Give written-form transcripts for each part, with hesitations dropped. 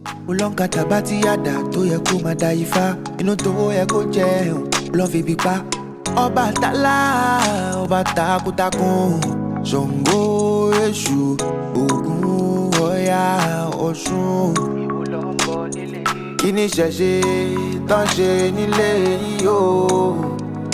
Ulonga tabati yada tó yẹ kó máa da ifá. Inú tó yẹ kó jẹun ló fi bí pa. Ọba tálá, ọba takuntakun. Ṣàngó, Èṣù, Ògún, Ọya, Ọ̀ṣun. Kí ni ṣẹ̀ṣe tán ṣe nílé yìí o?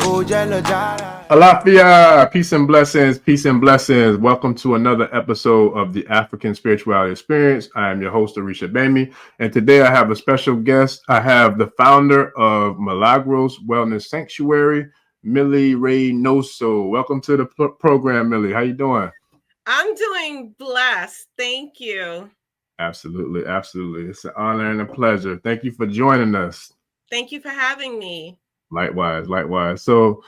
Ó jẹ́ lọ jára. Alafia, peace and blessings, peace and blessings. Welcome to another episode of the African Spirituality Experience. I am your host, Orisha Gbemi, and today I have a special guest. I have the founder of Milagros Wellness Sanctuary, Millie Raynoso. Welcome to the program, Millie. How you doing? I'm doing blessed. Thank you. Absolutely, absolutely. It's an honor and a pleasure. Thank you for joining us. Thank you for having me. Likewise, likewise. So,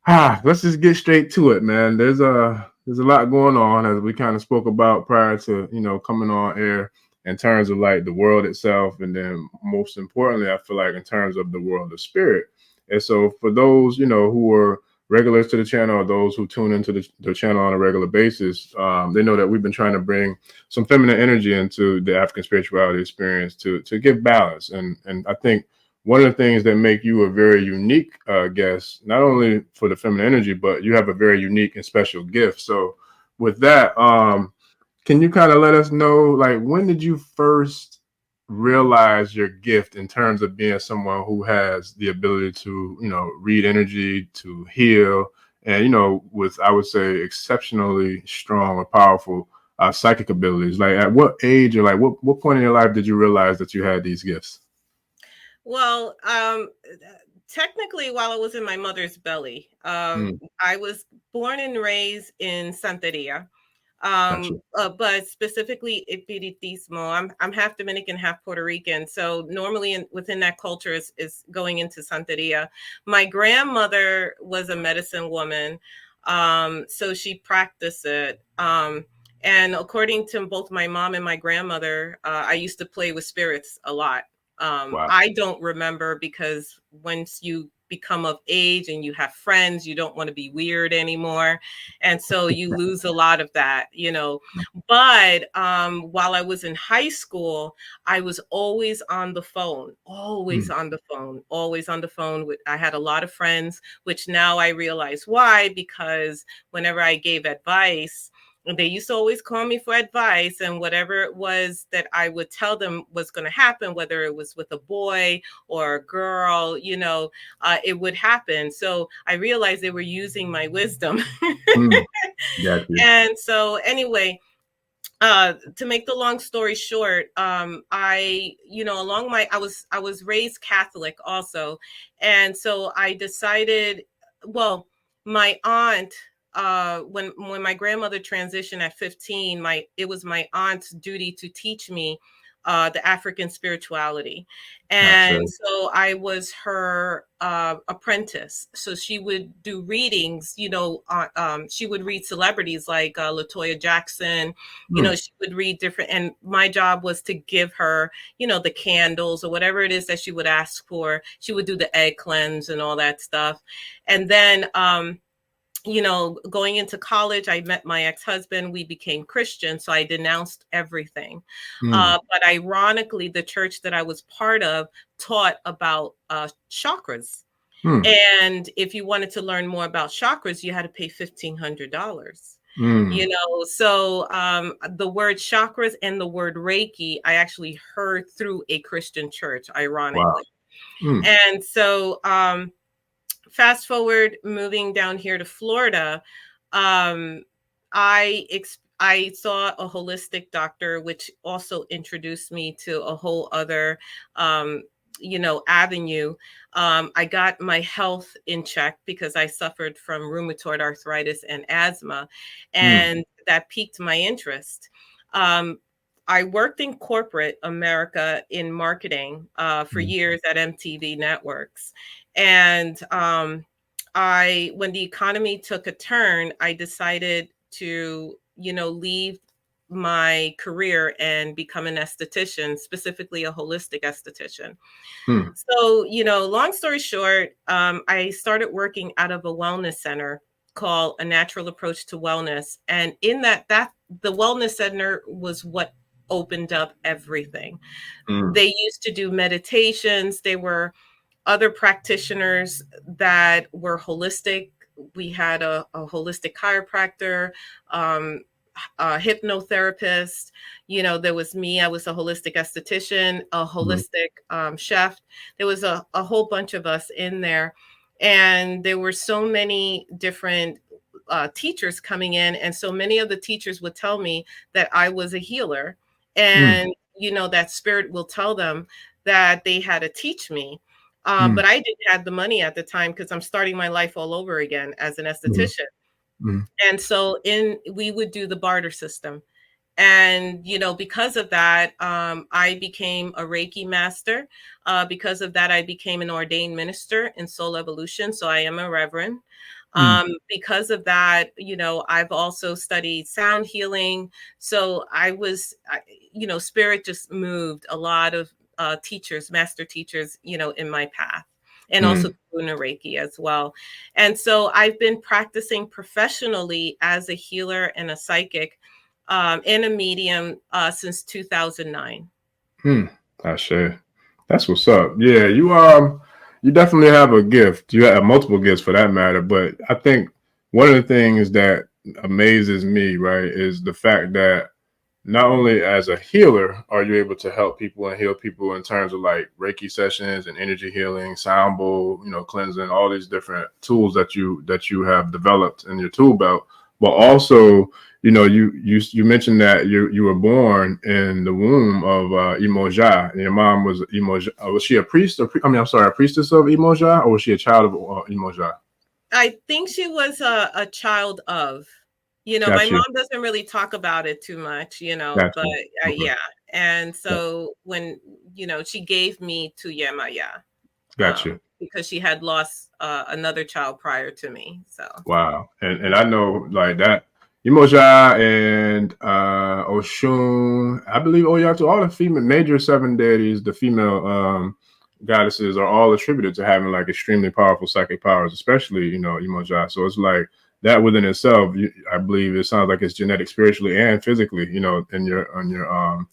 let's just get straight to it, man. There's a lot going on, as we kind of spoke about prior to, coming on air, in terms of like the world itself, and then most importantly, I feel like in terms of the world of spirit. And so for those, who are regulars to the channel, or those who tune into the channel on a regular basis, they know that we've been trying to bring some feminine energy into the African spirituality experience to give balance. And I think one of the things that make you a very unique guest, not only for the feminine energy, but you have a very unique and special gift. So with that, can you kind of let us know, like, when did you first realize your gift in terms of being someone who has the ability to, read energy, to heal, and, with, I would say, exceptionally strong or powerful psychic abilities? Like, at what age or like what point in your life did you realize that you had these gifts? Well, technically, while I was in my mother's belly, I was born and raised in Santeria, Gotcha. but specifically Espiritismo. I'm half Dominican, half Puerto Rican. So normally within that culture is going into Santeria. My grandmother was a medicine woman, so she practiced it. And according to both my mom and my grandmother, I used to play with spirits a lot. Wow. I don't remember, because once you become of age and you have friends, you don't want to be weird anymore. And so you lose a lot of that, But while I was in high school, I was always on the phone, always on the phone. I had a lot of friends, which now I realize why, because whenever I gave advice, they used to always call me for advice, and whatever it was that I would tell them was going to happen, whether it was with a boy or a girl, it would happen. So I realized they were using my wisdom. Gotcha. And so anyway, to make the long story short, I was raised Catholic also. And so I decided, well, my aunt, when my grandmother transitioned at 15, it was my aunt's duty to teach me the African spirituality. And Gotcha. so I was her apprentice. So she would do readings, she would read celebrities like LaToya Jackson, she would read different, and my job was to give her, the candles or whatever it is that she would ask for. She would do the egg cleanse and all that stuff. And then, going into college, I met my ex-husband. We became Christian, so I denounced everything. But ironically, the church that I was part of taught about chakras. And if you wanted to learn more about chakras, you had to pay $1,500. So the word chakras and the word Reiki, I actually heard through a Christian church, ironically. Wow. And so fast forward, moving down here to Florida, I saw a holistic doctor, which also introduced me to a whole other, avenue. I got my health in check because I suffered from rheumatoid arthritis and asthma, and that piqued my interest. I worked in corporate America in marketing for years at MTV Networks. And when the economy took a turn, I decided to, leave my career and become an esthetician, specifically a holistic esthetician. So, long story short, I started working out of a wellness center called A Natural Approach to Wellness. And in that the wellness center was what opened up everything. Mm. They used to do meditations. They were other practitioners that were holistic. We had a holistic chiropractor, um, a hypnotherapist. There was me. I was a holistic esthetician, a Mm. holistic chef. There was a whole bunch of us in there. And there were so many different teachers coming in. And so many of the teachers would tell me that I was a healer. Mm. And, that spirit will tell them that they had to teach me. Mm. But I didn't have the money at the time because I'm starting my life all over again as an Mm. esthetician. Mm. And so we would do the barter system. And, because of that, I became a Reiki master. Because of that, I became an ordained minister in soul evolution. So I am a reverend. Mm. Because of that, I've also studied sound healing. So spirit just moved a lot of teachers, master teachers, in my path, and also Mm. Guna Reiki as well. And so I've been practicing professionally as a healer and a psychic and a medium since 2009. Hmm. Ashe. That's what's up. Yeah, you definitely have a gift. You have multiple gifts for that matter. But I think one of the things that amazes me, right, is the fact that not only as a healer are you able to help people and heal people in terms of like Reiki sessions and energy healing, sound bowl, cleansing, all these different tools that you have developed in your tool belt, but also, you mentioned that you were born in the womb of Imoja, and your mom was Imoja. Was she a priest? I'm sorry, a priestess of Imoja, or was she a child of Imoja? I think she was a child of, my Got you. mom doesn't really talk about it too much, Got but you. Okay. yeah. And Yeah. so when, she gave me to Yemaya Got you. because she had lost another child prior to me. So. Wow. And I know like that Imoja and Oshun, I believe Oyatu, all the female major seven deities, the female goddesses are all attributed to having like extremely powerful psychic powers, especially, Imoja. So it's like that within itself, I believe it sounds like it's genetic spiritually and physically, in your on your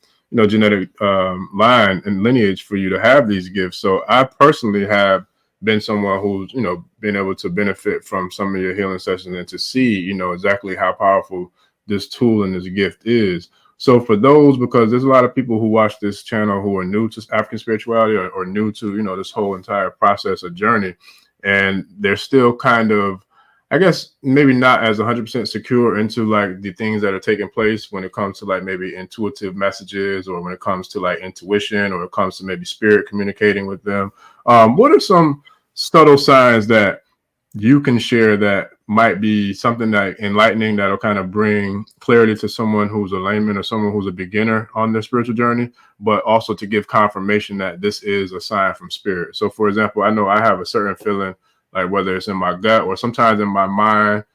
genetic line and lineage for you to have these gifts. So I personally have been someone who's been able to benefit from some of your healing sessions and to see exactly how powerful this tool and this gift is. So for those, because there's a lot of people who watch this channel who are new to African spirituality or new to this whole entire process or journey, and they're still kind of, I guess, maybe not as 100% secure into like the things that are taking place when it comes to like maybe intuitive messages, or when it comes to like intuition, or it comes to maybe spirit communicating with them. What are some subtle signs that you can share that might be something that enlightening, that'll kind of bring clarity to someone who's a layman or someone who's a beginner on their spiritual journey, but also to give confirmation that this is a sign from spirit? So for example, I know I have a certain feeling, like whether it's in my gut or sometimes in my mind.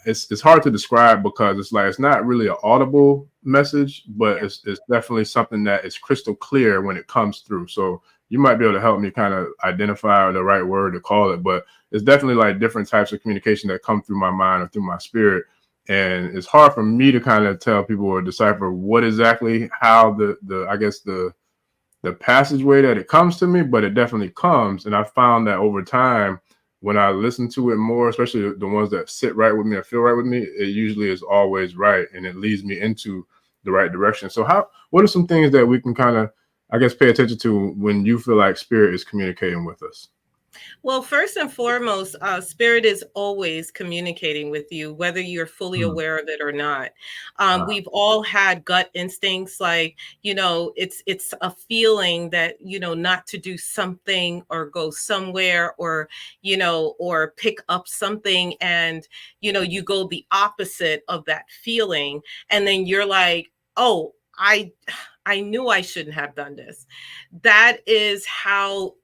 It's hard to describe because it's like it's not really an audible message, but it's definitely something that is crystal clear when it comes through. So you might be able to help me kind of identify the right word to call it, but it's definitely like different types of communication that come through my mind or through my spirit. And it's hard for me to kind of tell people or decipher what exactly, how the I guess the passageway that it comes to me, but it definitely comes. And I found that over time, when I listen to it more, especially the ones that sit right with me or feel right with me, it usually is always right, and it leads me into the right direction. So what are some things that we can kind of, I guess, pay attention to when you feel like spirit is communicating with us? Well, first and foremost, spirit is always communicating with you, whether you're fully Hmm. aware of it or not. Wow. We've all had gut instincts, like it's a feeling that not to do something or go somewhere, or or pick up something, and you go the opposite of that feeling, and then you're like, oh, I knew I shouldn't have done this. That is how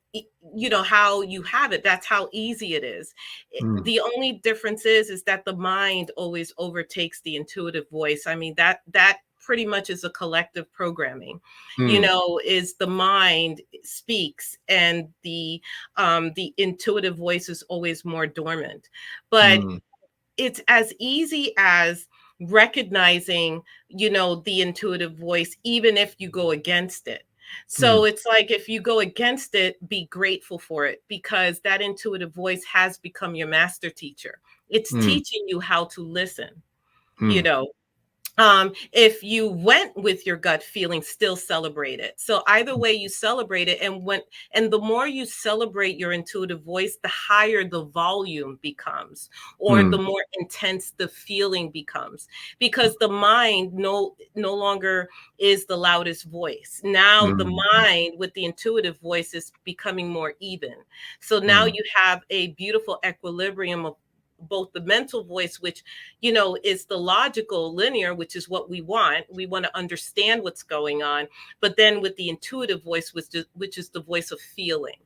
how you have it. That's how easy it is. Mm. The only difference is that the mind always overtakes the intuitive voice. I mean, that pretty much is a collective programming, Mm. is the mind speaks, and the intuitive voice is always more dormant. But Mm. it's as easy as recognizing, the intuitive voice, even if you go against it. So Mm. it's like, if you go against it, be grateful for it, because that intuitive voice has become your master teacher. It's Mm. teaching you how to listen, you Mm. know. If you went with your gut feeling, still celebrate it. So either way, you celebrate it. And the more you celebrate your intuitive voice, the higher the volume becomes, or the Mm. more intense the feeling becomes, because the mind no longer is the loudest voice. Now the Mm. mind with the intuitive voice is becoming more even. So now Mm. you have a beautiful equilibrium of both the mental voice, which is the logical linear, which is what we want to understand what's going on, but then with the intuitive voice, which is the voice of feeling.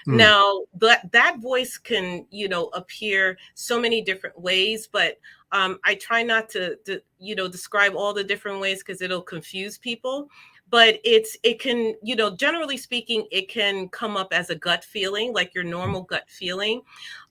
Mm. Now that voice can appear so many different ways, but I try not to describe all the different ways, because it'll confuse people. But it can, generally speaking, it can come up as a gut feeling, like your normal gut feeling.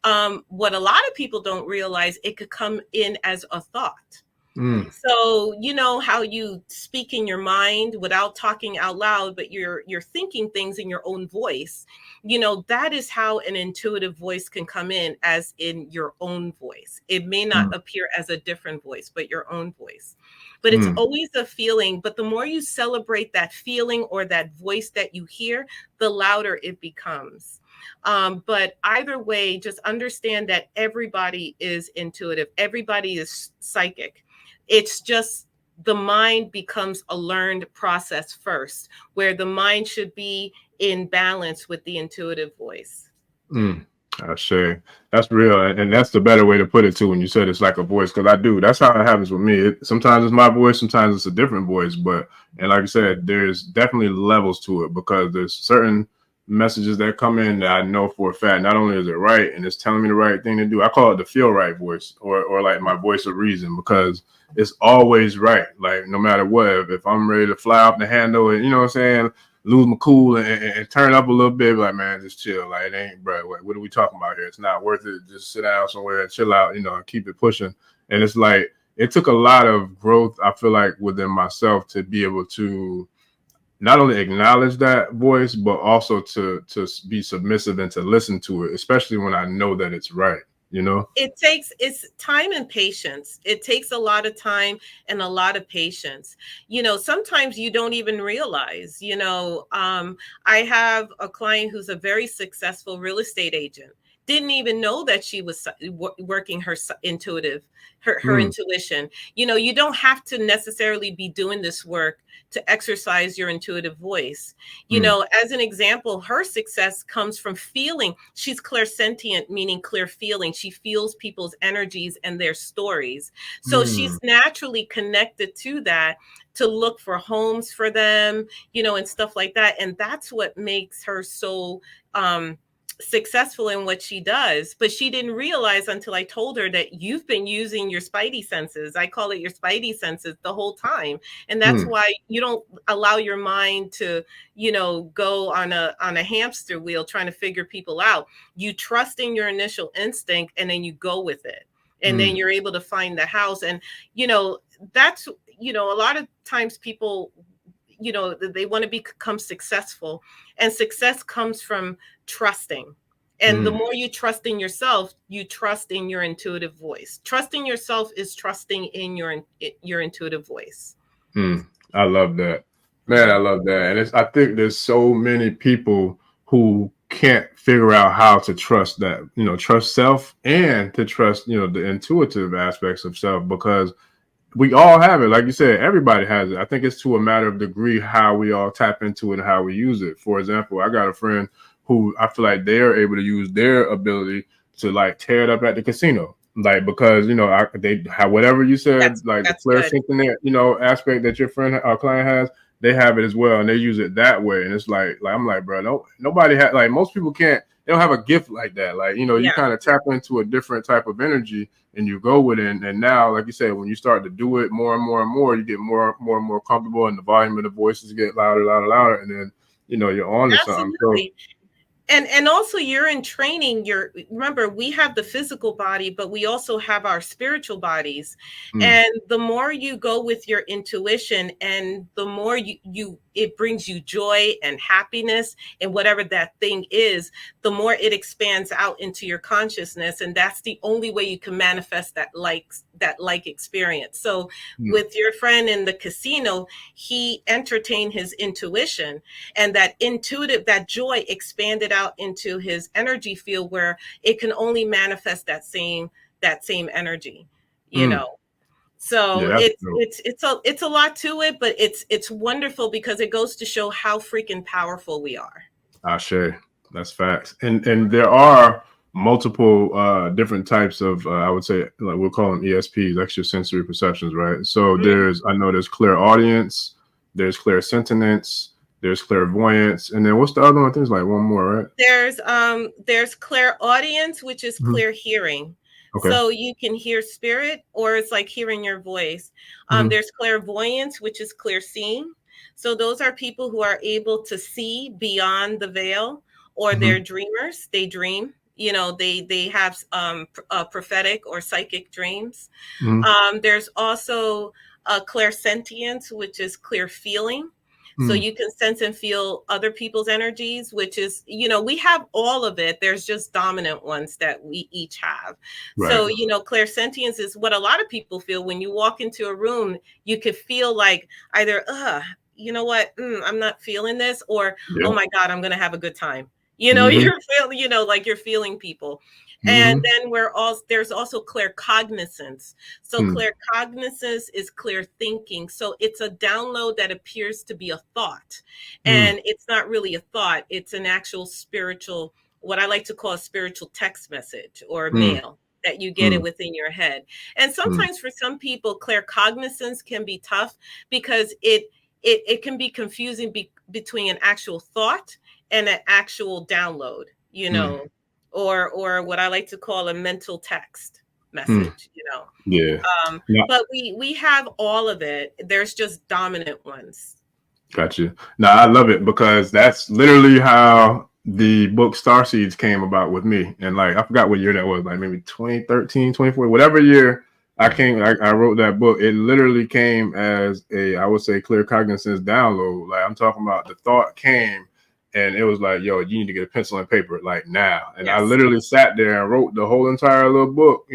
What a lot of people don't realize, it could come in as a thought. Mm. So you know how you speak in your mind without talking out loud, but you're thinking things in your own voice. That is how an intuitive voice can come in, as in your own voice. It may not Mm. appear as a different voice, but your own voice. But it's Mm. always a feeling. But the more you celebrate that feeling or that voice that you hear, the louder it becomes. But either way, just understand that everybody is intuitive. Everybody is psychic. It's just the mind becomes a learned process first, where the mind should be in balance with the intuitive voice. Mm. I say that's real, and that's the better way to put it too. When you said it's like a voice, because I do. That's how it happens with me. Sometimes it's my voice, sometimes it's a different voice. But and like I said, there's definitely levels to it, because there's certain messages that come in that I know for a fact. Not only is it right, and it's telling me the right thing to do. I call it the feel right voice, or like my voice of reason, because it's always right. Like no matter what, if I'm ready to fly off the handle, and you know what I'm saying, lose my cool and turn up a little bit, like, man, just chill. Like, it ain't, bro, what are we talking about here? It's not worth it. Just sit down somewhere and chill out, and keep it pushing. And it's like, it took a lot of growth, I feel like, within myself to be able to not only acknowledge that voice, but also to be submissive and to listen to it, especially when I know that it's right. It's time and patience. It takes a lot of time and a lot of patience. Sometimes you don't even realize. I have a client who's a very successful real estate agent, didn't even know that she was working her her Mm. intuition. You don't have to necessarily be doing this work to exercise your intuitive voice. Mm. As an example, her success comes from feeling. She's clairsentient, meaning clear feeling. She feels people's energies and their stories. So Mm. she's naturally connected to that, to look for homes for them, and stuff like that. And that's what makes her so successful in what she does. But she didn't realize until I told her that you've been using your spidey senses. I call it your spidey senses the whole time. And that's Mm. why you don't allow your mind to, go on a hamster wheel trying to figure people out. You trust in your initial instinct, and then you go with it. And then Mm. you're able to find the house. And, that's, a lot of times people, they want to become successful, and success comes from trusting. And the Mm. more you trust in yourself, you trust in your intuitive voice. Trusting yourself is trusting in your intuitive voice. Mm. I love that, man. I love that. And I think there's so many people who can't figure out how to trust that, trust self, and to trust, the intuitive aspects of self, because we all have it. Like you said, everybody has it. I think it's to a matter of degree how we all tap into it and how we use it. For example, I got a friend who I feel like they're able to use their ability to like tear it up at the casino. Like, because, they have whatever you said, like the That's good. clairsentient, aspect that your friend or client has, they have it as well. And they use it that way. And it's like I'm like, bro, no, nobody has, like, most people can't, they don't have a gift like that. Like, you Yeah. kind of tap into a different type of energy and you go with it. And now, like you said, when you start to do it more and more and more, you get more and more comfortable, and the volume of the voices get louder, louder, louder. And then, you're on to something. So, Absolutely. And also you're in training. Remember, we have the physical body, but we also have our spiritual bodies. Mm. And the more you go with your intuition, and the more you it brings you joy and happiness and whatever that thing is, the more it expands out into your consciousness. And that's the only way you can manifest that like experience. So Mm. with your friend in the casino, he entertained his intuition, and that joy expanded out into his energy field, where it can only manifest that same energy, you Mm. know. So Yeah, that's dope. it's a lot to it, but it's wonderful because it goes to show how freaking powerful we are. Ashe. That's facts. And there are multiple different types of I would say, like, we'll call them ESPs, extrasensory perceptions, right? So I know there's clairaudience, there's clairsentience, there's clairvoyance, and then what's the other one? There's like one more, right? There's clairaudience, which is Mhm. clear hearing. Okay. So you can hear spirit, or it's like hearing your voice. Mhm. There's clairvoyance, which is clear seeing. So those are people who are able to see beyond the veil, or they're Mhm. dreamers. They dream. They have prophetic or psychic dreams. Mhm. There's also clairsentience, which is clear feeling. So Mhm. you can sense and feel other people's energies, which is, we have all of it. There's just dominant ones that we each have. Right. So, clairsentience is what a lot of people feel when you walk into a room. You could feel like either, you know what, I'm not feeling this, or, oh Yeah. my God, I'm going to have a good time. Mhm. You're feeling, like you're feeling people. And Mhm. then there's also claircognizance. So Mhm. claircognizance is clear thinking. So it's a download that appears to be a thought. Mhm. And it's not really a thought. It's an actual spiritual, what I like to call a spiritual text message or Mhm. mail that you get it Mhm. within your head. And Mhm. sometimes for some people, claircognizance can be tough because it can be confusing between an actual thought and an actual download, Mhm. or what I like to call a mental text Mhm. message. Yeah. Now, But we have all of it. There's just dominant ones. gotcha. Now, I love it because that's literally how the book Starseeds came about with me. And like, I forgot what year that was, like maybe 2013, 2014, whatever year I wrote that book. It literally came as I would say, clear cognizance download. Like, I'm talking about, the thought came and it was like, yo, you need to get a pencil and paper like now. And I Yes. literally sat there and wrote the whole entire little book,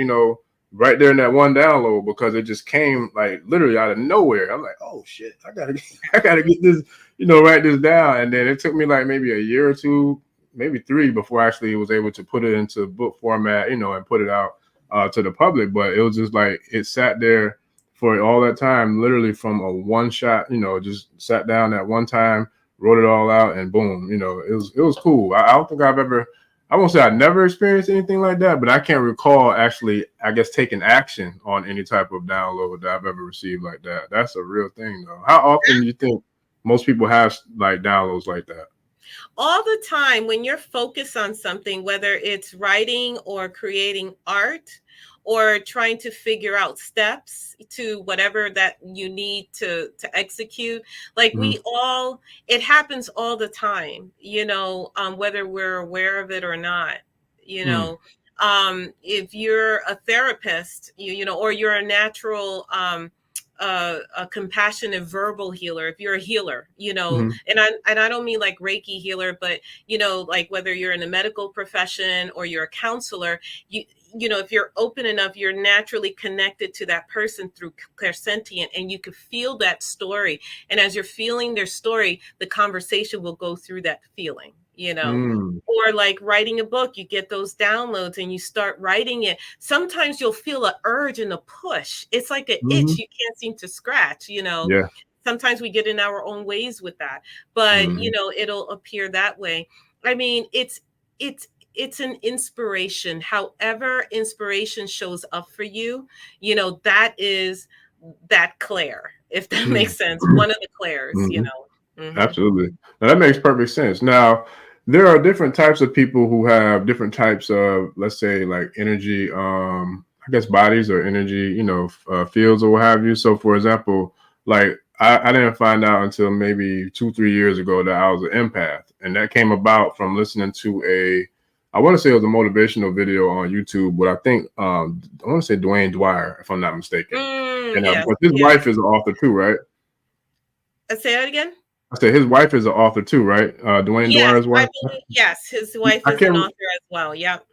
right there in that one download, because it just came like literally out of nowhere. I'm like, oh shit, I gotta get this, write this down. And then it took me like maybe a year or two, maybe 3, before I actually was able to put it into book format, and put it out to the public. But it was just like, it sat there for all that time, literally from a one shot, just sat down at one time, wrote it all out, and boom, it was cool. I don't think I won't say I never experienced anything like that, but I can't recall actually, I guess, taking action on any type of download that I've ever received like that. That's a real thing, though. How often do you think most people have like downloads like that? All the time when you're focused on something, whether it's writing or creating art or trying to figure out steps to whatever that you need to execute, like Mm-hmm. it happens all the time, whether we're aware of it or not. you Mm-hmm. know if you're a therapist, or you're a natural a compassionate verbal healer, if you're a healer, Mm-hmm. and I don't mean like Reiki healer, but like whether you're in the medical profession or you're a counselor, if you're open enough, you're naturally connected to that person through clairsentient, and you can feel that story. And as you're feeling their story, the conversation will go through that feeling. Mm-hmm. Or like writing a book, you get those downloads and you start writing it. Sometimes you'll feel an urge and a push. It's like an itch you can't seem to scratch. Yeah. Sometimes we get in our own ways with that, but Mm-hmm. it'll appear that way. I mean, it's an inspiration. However inspiration shows up for you, that is that clair, if that makes sense. One of the clairs. Mm-hmm. Mhm. Absolutely. Now, that makes perfect sense. Now, there are different types of people who have different types of, let's say, like energy, I guess bodies or energy, fields or what have you. So, for example, like I didn't find out until maybe 2-3 years ago that I was an empath, and that came about from listening to I want to say it was a motivational video on YouTube, but I think I want to say Dwayne Dwyer, if I'm not mistaken. And Yes, but his wife is an author too, right? Say that again. I said his wife is an author too, right? Dwayne Yes, Dwyer's I wife. believe, yes, his wife I is an can't. author as well. Yep.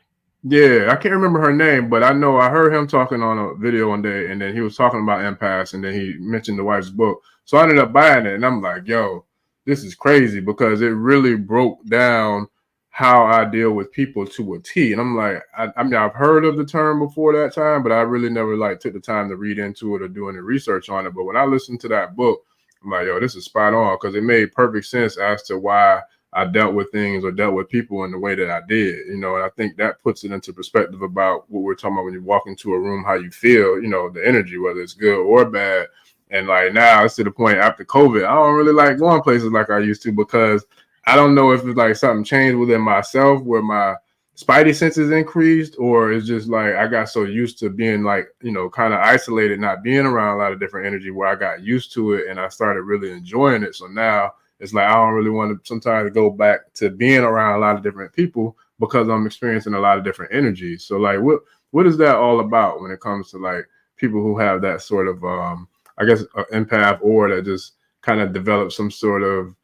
Yeah, I can't remember her name, but I know I heard him talking on a video one day, and then he was talking about empaths, and then he mentioned the wife's book. So I ended up buying it, and I'm like, yo, this is crazy because it really broke down how I deal with people to a T. And I'm like, I mean, I've heard of the term before that time, but I really never like took the time to read into it or do any research on it. But when I listened to that book, I'm like, yo, this is spot on because it made perfect sense as to why I dealt with things or dealt with people in the way that I did, and I think that puts it into perspective about what we're talking about when you walk into a room, how you feel, the energy, whether it's good or bad. And like now it's to the point after COVID, I don't really like going places like I used to because I don't know if it's like something changed within myself where my spidey senses increased, or it's just like I got so used to being like, kind of isolated, not being around a lot of different energy where I got used to it and I started really enjoying it. So now it's like I don't really want to sometimes go back to being around a lot of different people because I'm experiencing a lot of different energies. So like what is that all about when it comes to like people who have that sort of I guess empath or that just kind of develop some sort of,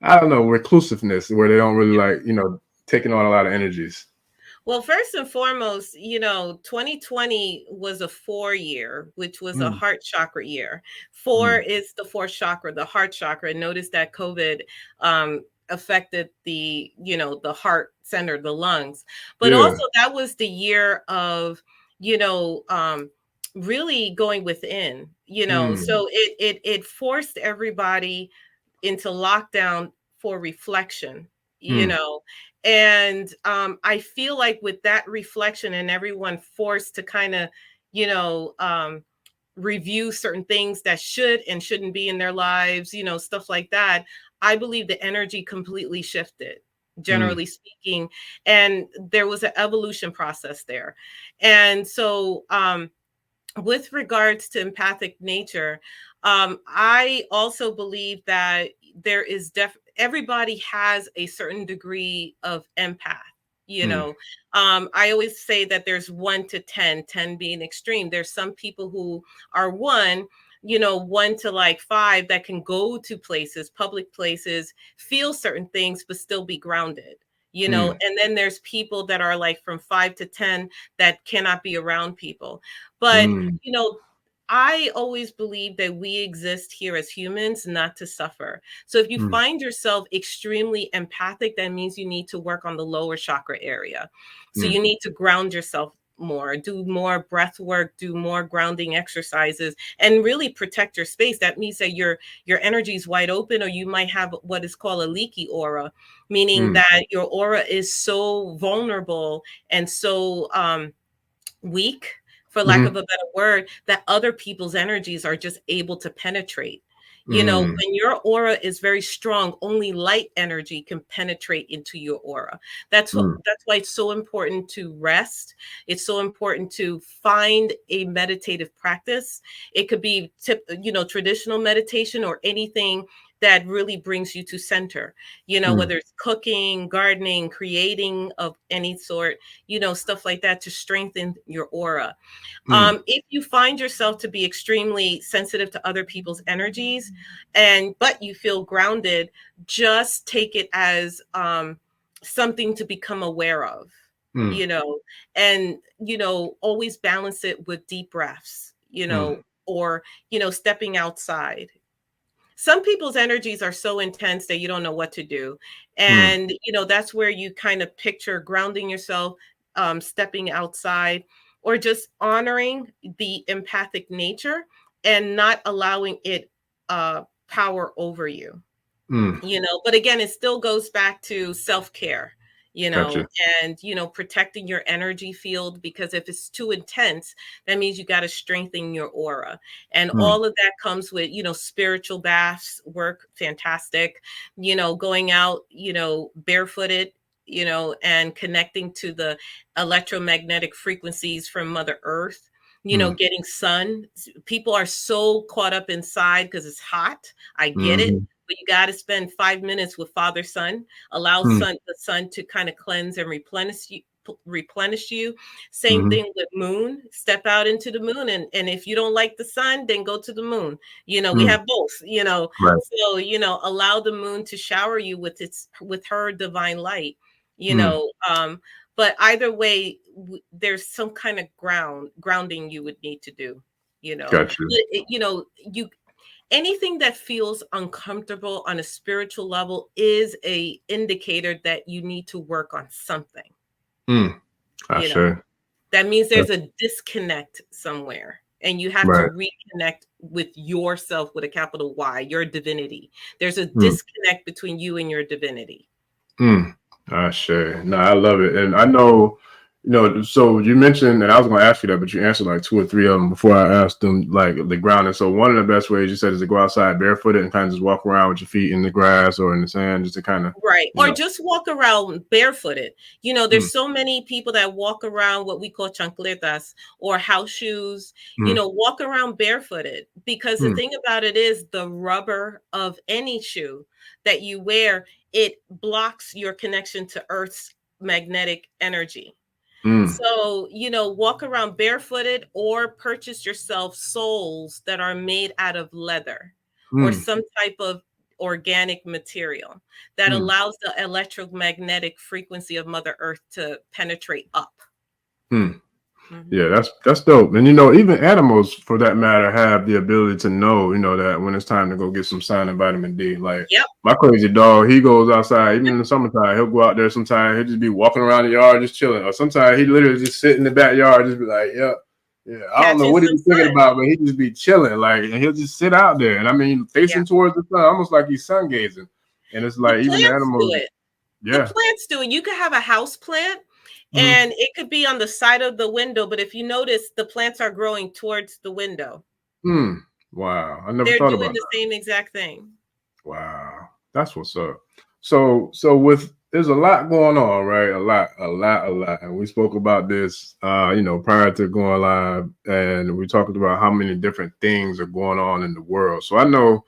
I don't know, reclusiveness where they don't really like, taking on a lot of energies. Well, first and foremost, 2020 was a 4 year, which was a Mm, heart chakra year. Four mm. is the fourth chakra, the heart chakra. And notice that COVID affected the heart center, the lungs. But Yeah. also that was the year of, you know, um, really going within, Mm, so it forced everybody into lockdown for reflection, you mm, know and I feel like with that reflection and everyone forced to kind of, you know, review certain things that should and shouldn't be in their lives, stuff like that. I believe the energy completely shifted, mm, generally speaking. And there was an evolution process there. And so, with regards to empathic nature, I also believe that there is everybody has a certain degree of empath. You mm, know, I always say that there's 1 to 10, 10 being extreme. There's some people who are 1 to like 5 that can go to places, public places, feel certain things, but still be grounded. mm, And then there's people that are like from 5 to 10 that cannot be around people. But, mm, I always believe that we exist here as humans not to suffer. So if you mm, find yourself extremely empathic, that means you need to work on the lower chakra area. So mm, you need to ground yourself more, do more breath work, do more grounding exercises, and really protect your space. That means that your energy is wide open, or you might have what is called a leaky aura, meaning mm, that your aura is so vulnerable and so weak, for lack of mhm, a better word, that other people's energies are just able to penetrate. mm, When your aura is very strong, only light energy can penetrate into your aura. mm, That's why it's so important to rest. It's so important to find a meditative practice. It could be traditional meditation or anything that really brings you to center. mm, Whether it's cooking, gardening, creating of any sort, stuff like that to strengthen your aura. mm, If you find yourself to be extremely sensitive to other people's energies, but you feel grounded, just take it as something to become aware of, mm, you know, and always balance it with deep breaths, mm, or stepping outside. Some people's energies are so intense that you don't know what to do. mm, And, that's where you kind of picture grounding yourself, stepping outside, or just honoring the empathic nature and not allowing it power over you. mm. But again, it still goes back to self-care, Gotcha. and protecting your energy field, because if it's too intense, that means you got to strengthen your aura. And Mm, all of that comes with spiritual baths work fantastic, going out barefooted, and connecting to the electromagnetic frequencies from Mother Earth, Getting sun. People are so caught up inside because it's hot. I get it. Mm-hmm. But you got to spend 5 minutes with Father Sun. Allow the sun to kind of cleanse and replenish you. Same Mm-hmm. thing with moon. Step out into the moon, and if you don't like the sun, then go to the moon. We have both. Right. So allow the moon to shower you with her divine light. But either way, there's some kind of grounding you would need to do. Gotcha. You anything that feels uncomfortable on a spiritual level is a indicator that you need to work on something. That means there's a disconnect somewhere, and you have to reconnect with yourself with a capital Y, your divinity. There's a disconnect between you and your divinity. Sure. No, I love it. And I know, so you mentioned, and I was going to ask you that, but you answered like 2 or 3 of them before I asked them, like the grounding. So one of the best ways you said is to go outside barefooted and kind of just walk around with your feet in the grass or in the sand, just to kind of. Right. Or just walk around barefooted. There's so many people that walk around what we call chancletas or house shoes, walk around barefooted, because the thing about it is the rubber of any shoe that you wear, it blocks your connection to Earth's magnetic energy. So, walk around barefooted or purchase yourself soles that are made out of leather or some type of organic material that allows the electromagnetic frequency of Mother Earth to penetrate up. Yeah, that's dope. And even animals, for that matter, have the ability to know, that when it's time to go get some sun and vitamin D. Like my crazy dog, he goes outside even in the summertime. He'll go out there sometimes. He'll just be walking around the yard, just chilling. Or sometimes he literally just sit in the backyard, just be like, yeah. I don't know what he's thinking about, but he just be chilling, like, and he'll just sit out there. And I mean, facing towards the sun, almost like he's sun gazing. And it's like even the animals. The plants do it. You could have a house plant. And it could be on the side of the window, but if you notice, the plants are growing towards the window. Wow, I never They're thought doing about the same exact thing. Wow, that's what's up. So there's a lot going on, right? A lot, and we spoke about this, prior to going live, and we talked about how many different things are going on in the world. So I know,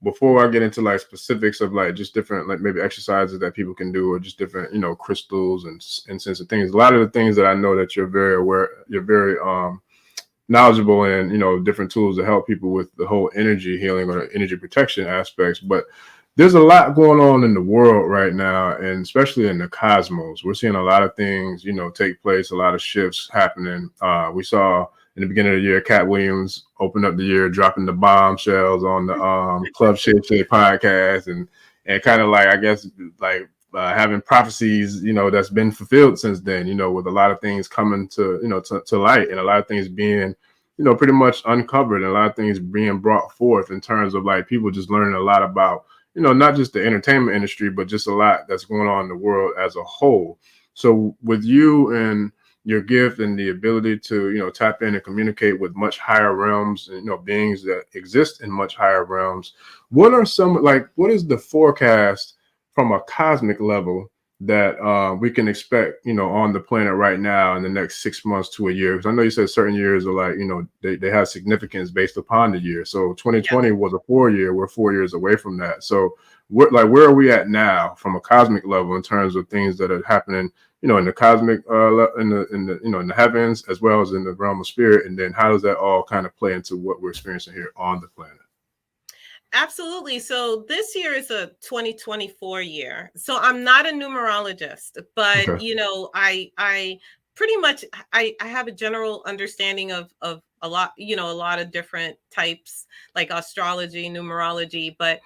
before I get into like specifics of like just different, like maybe exercises that people can do or just different, crystals and sense of things. A lot of the things that I know that you're very aware, you're very knowledgeable in, different tools to help people with the whole energy healing or energy protection aspects. But there's a lot going on in the world right now, and especially in the cosmos. We're seeing a lot of things, take place, a lot of shifts happening. We saw in the beginning of the year, Cat Williams opened up the year dropping the bombshells on the Club Shake Shake podcast, and kind of like, I guess, like having prophecies, that's been fulfilled since then, with a lot of things coming to, to light, and a lot of things being, pretty much uncovered, and a lot of things being brought forth in terms of like people just learning a lot about, not just the entertainment industry, but just a lot that's going on in the world as a whole. So with you and your gift and the ability to, tap in and communicate with much higher realms, and, beings that exist in much higher realms, what is the forecast from a cosmic level that we can expect, on the planet right now in the next 6 months to a year? Because I know you said certain years are like, they have significance based upon the year. So 2020 was a 4-year. We're 4 years away from that. So where are we at now from a cosmic level in terms of things that are happening, in the cosmic, in the heavens, as well as in the realm of spirit? And then how does that all kind of play into what we're experiencing here on the planet? Absolutely. So this year is a 2024 year. So I'm not a numerologist, but I pretty much I have a general understanding of a lot, a lot of different types like astrology, numerology, but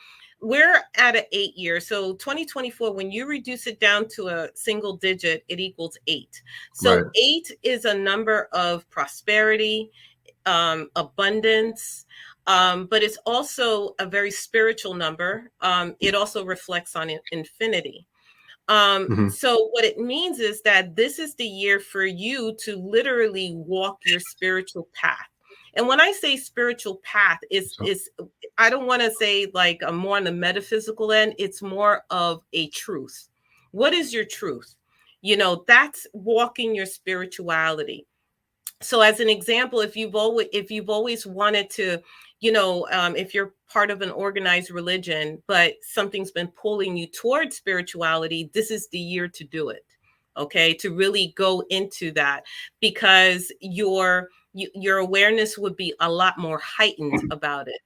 we're at an 8 year. So 2024, when you reduce it down to a single digit, it equals 8. So 8 is a number of prosperity, abundance, but it's also a very spiritual number. It also reflects on infinity. So what it means is that this is the year for you to literally walk your spiritual path. And when I say spiritual path, is I don't want to say like a more on the metaphysical end. It's more of a truth. What is your truth? That's walking your spirituality. So as an example, if you've always wanted to, if you're part of an organized religion, but something's been pulling you towards spirituality, this is the year to do it. Okay, to really go into that, because your awareness would be a lot more heightened about it.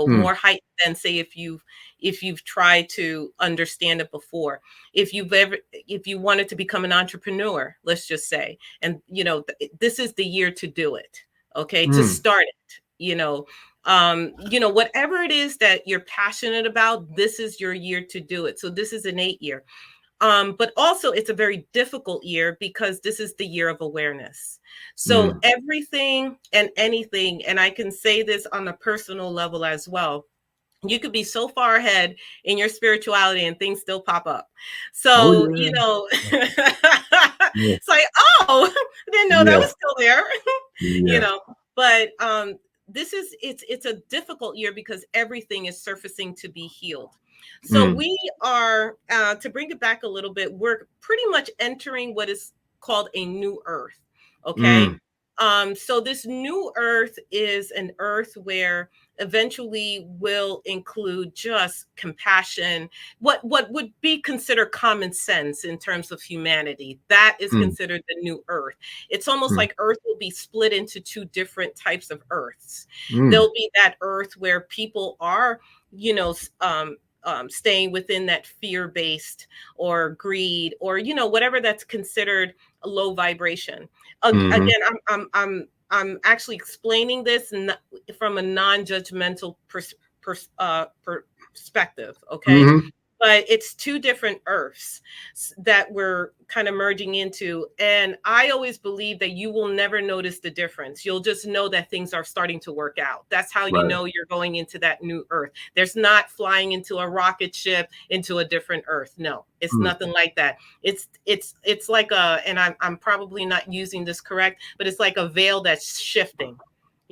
More heightened than, say, if you've tried to understand it before. If you wanted to become an entrepreneur, let's just say, and this is the year to do it. Okay, to start it. Whatever it is that you're passionate about, this is your year to do it. So this is an 8-year. But also it's a very difficult year, because this is the year of awareness. So everything and anything, and I can say this on a personal level as well, you could be so far ahead in your spirituality and things still pop up. So, it's like, oh, I didn't know that was still there. But it's a difficult year, because everything is surfacing to be healed. So we are, to bring it back a little bit, we're pretty much entering what is called a new earth. Okay. So this new earth is an earth where eventually will include just compassion, what would be considered common sense in terms of humanity. That is considered the new earth. It's almost like earth will be split into 2 different types of earths. There'll be that earth where people are, staying within that fear-based or greed, or whatever that's considered a low vibration. Again, I'm actually explaining this from a non-judgmental perspective, okay? But it's 2 different earths that we're kind of merging into. And I always believe that you will never notice the difference. You'll just know that things are starting to work out. That's how you know you're going into that new earth. There's not flying into a rocket ship into a different earth. No, it's nothing like that. It's like and I'm probably not using this correct, but it's like a veil that's shifting,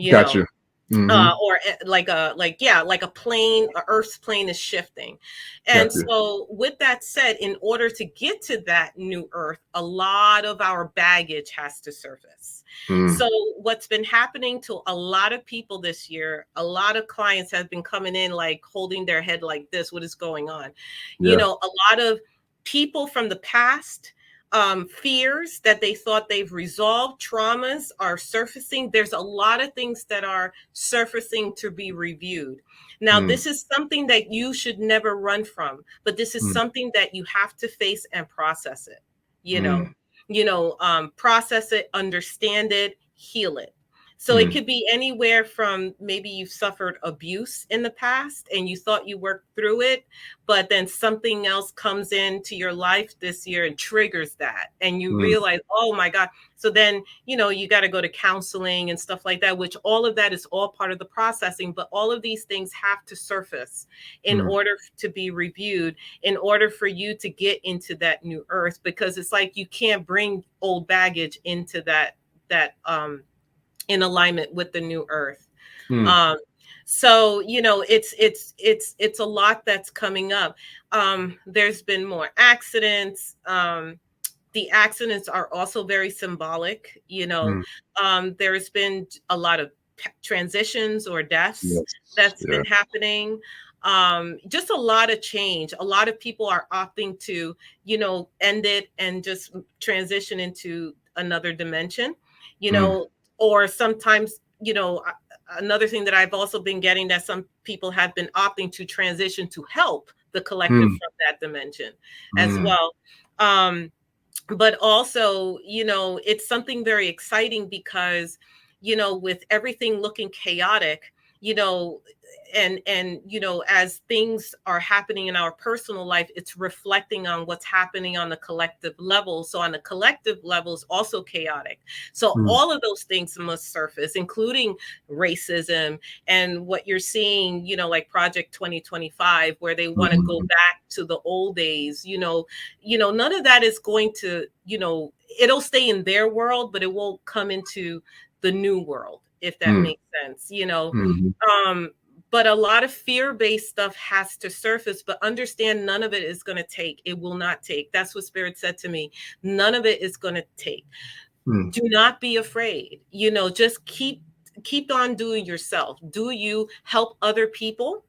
Gotcha. Or like a plane, Earth's plane is shifting. And so with that said, in order to get to that new earth, a lot of our baggage has to surface. So what's been happening to a lot of people this year, a lot of clients have been coming in like holding their head like this, what is going on? A lot of people from the past, fears that they thought they've resolved, traumas are surfacing. There's a lot of things that are surfacing to be reviewed. Now, this is something that you should never run from, but this is something that you have to face and process it, process it, understand it, heal it. So it could be anywhere from, maybe you've suffered abuse in the past and you thought you worked through it, but then something else comes into your life this year and triggers that. And you realize, oh my God. So then, you got to go to counseling and stuff like that, which all of that is all part of the processing. But all of these things have to surface in order to be reviewed, in order for you to get into that new earth, because it's like you can't bring old baggage into that in alignment with the new earth. So it's a lot that's coming up. There's been more accidents. The accidents are also very symbolic. There's been a lot of transitions or deaths that's been happening. Just a lot of change. A lot of people are opting to end it and just transition into another dimension, or sometimes, another thing that I've also been getting, that some people have been opting to transition to help the collective from that dimension as well. But also, it's something very exciting, because, with everything looking chaotic, and as things are happening in our personal life, it's reflecting on what's happening on the collective level. So on the collective level is also chaotic. So all of those things must surface, including racism and what you're seeing, like Project 2025, where they want to go back to the old days. None of that is going to, it'll stay in their world, but it won't come into the new world, if that makes sense. But a lot of fear-based stuff has to surface, but understand none of it is going to take. It will not take. That's what Spirit said to me. None of it is going to take. Do not be afraid. Just keep on doing yourself. Do you help other people?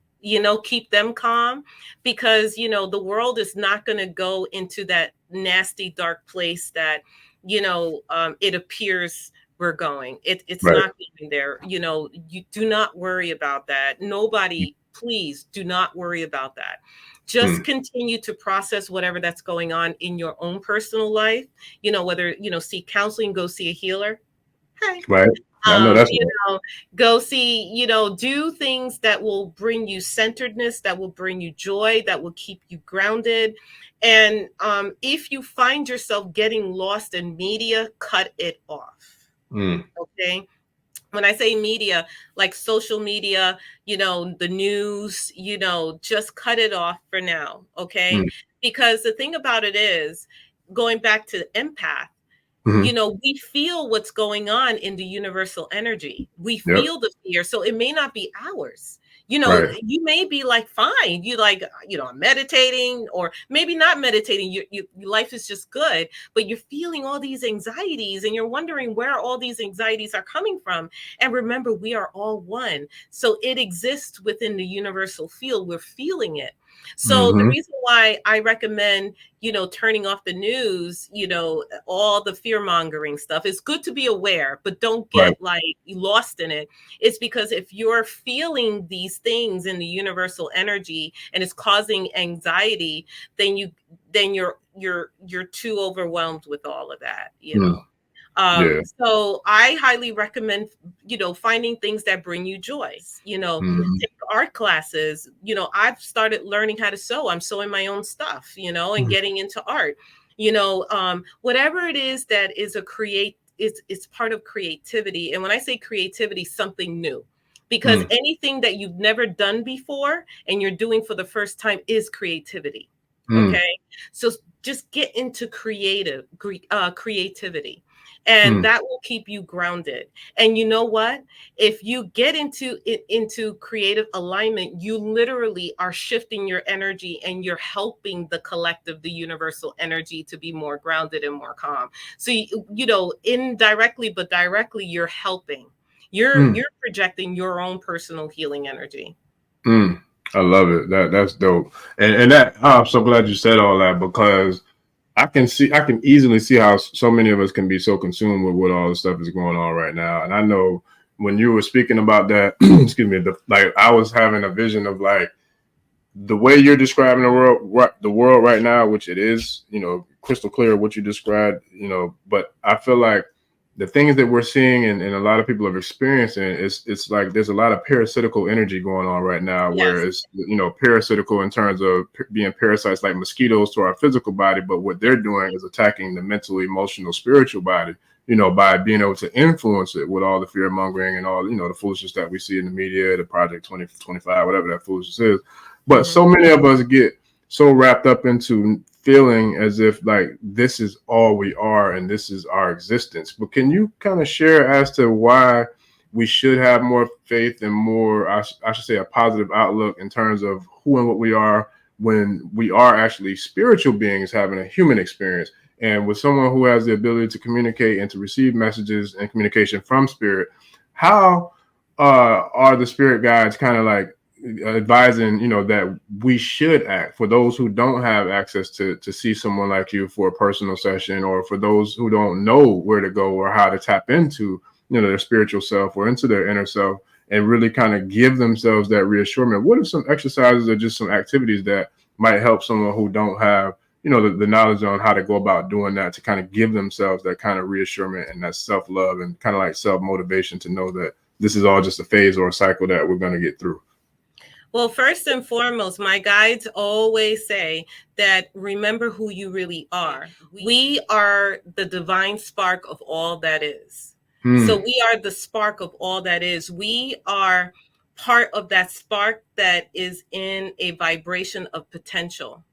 Keep them calm, because the world is not going to go into that nasty dark place that it appears we're going. It's Right. not going there. You do not worry about that. Nobody, please do not worry about that. Just continue to process whatever that's going on in your own personal life. Whether seek counseling, go see a healer. Hey. Right. I know that's Go see, do things that will bring you centeredness, that will bring you joy, that will keep you grounded. And if you find yourself getting lost in media, cut it off. Okay. When I say media, like social media, the news, just cut it off for now. Okay. Because the thing about it is, going back to empath, we feel what's going on in the universal energy. We Yep. feel the fear. So it may not be ours. Right. You may be like, fine, you like, meditating, or maybe not meditating. Your life is just good, but you're feeling all these anxieties and you're wondering where all these anxieties are coming from. And remember, we are all one. So it exists within the universal field. We're feeling it. So the reason why I recommend, turning off the news, all the fear mongering stuff, is good to be aware, but don't get like lost in it. It's because if you're feeling these things in the universal energy and it's causing anxiety, then you're too overwhelmed with all of that, So I highly recommend, finding things that bring you joy. Take art classes. I've started learning how to sew. I'm sewing my own stuff, and getting into art. Whatever it is that is it's part of creativity. And when I say creativity, something new. Because anything that you've never done before and you're doing for the first time is creativity. Okay. So just get into creativity. And that will keep you grounded. And you know what? If you get into creative alignment, you literally are shifting your energy and you're helping the collective, the universal energy, to be more grounded and more calm. So, indirectly, but directly, you're helping. You're projecting your own personal healing energy. I love it. That's dope. And that, I'm so glad you said all that, because I can easily see how so many of us can be so consumed with what all the stuff is going on right now. And I know when you were speaking about that, excuse me, like I was having a vision of like the way you're describing the world right now, which it is, crystal clear what you described, but I feel like the things that we're seeing and a lot of people are experiencing, it's like there's a lot of parasitical energy going on right now, where it's, parasitical in terms of being parasites like mosquitoes to our physical body, but what they're doing is attacking the mental, emotional, spiritual body, by being able to influence it with all the fear mongering and all, the foolishness that we see in the media, the Project 2025, whatever that foolishness is. But so many of us get so wrapped up into feeling as if like this is all we are and this is our existence. But can you kind of share as to why we should have more faith and more, I should say, a positive outlook in terms of who and what we are, when we are actually spiritual beings having a human experience, and with someone who has the ability to communicate and to receive messages and communication from spirit? How are the spirit guides kind of like advising, that we should act, for those who don't have access to see someone like you for a personal session, or for those who don't know where to go or how to tap into, their spiritual self or into their inner self, and really kind of give themselves that reassurance? What are some exercises or just some activities that might help someone who don't have, the knowledge on how to go about doing that, to kind of give themselves that kind of reassurance and that self-love and kind of like self-motivation to know that this is all just a phase or a cycle that we're going to get through? Well, first and foremost, my guides always say that remember who you really are. We are the divine spark of all that is. So we are the spark of all that is. We are part of that spark that is in a vibration of potential.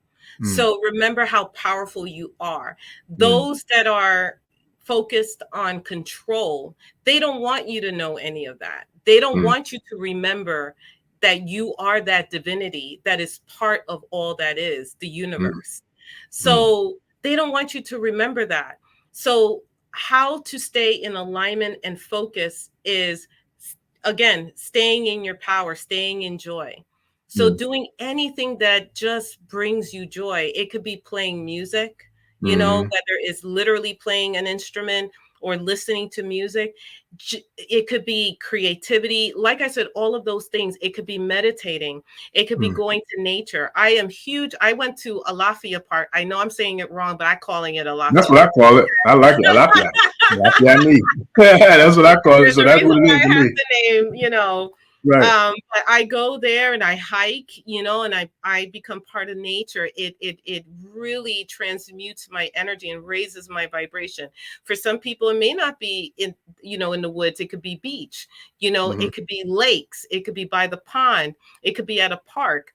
So remember how powerful you are. Those that are focused on control, they don't want you to know any of that. They don't want you to remember that you are that divinity that is part of all that is, the universe. So they don't want you to remember that. So how to stay in alignment and focus is, again, staying in your power, staying in joy. So doing anything that just brings you joy. It could be playing music, whether it's literally playing an instrument or listening to music. It could be creativity. Like I said, all of those things. It could be meditating. It could be going to nature. I am huge. I went to Alafia Park. I know I'm saying it wrong, but I'm calling it That's Alafia what I Park. call it. I like it. I like that. That's what I call it. There's So a that's reason what it why is to I have me. the name. Right. But I go there and I hike, and I become part of nature. It really transmutes my energy and raises my vibration. For some people, it may not be in the woods. It could be beach, it could be lakes, it could be by the pond, it could be at a park.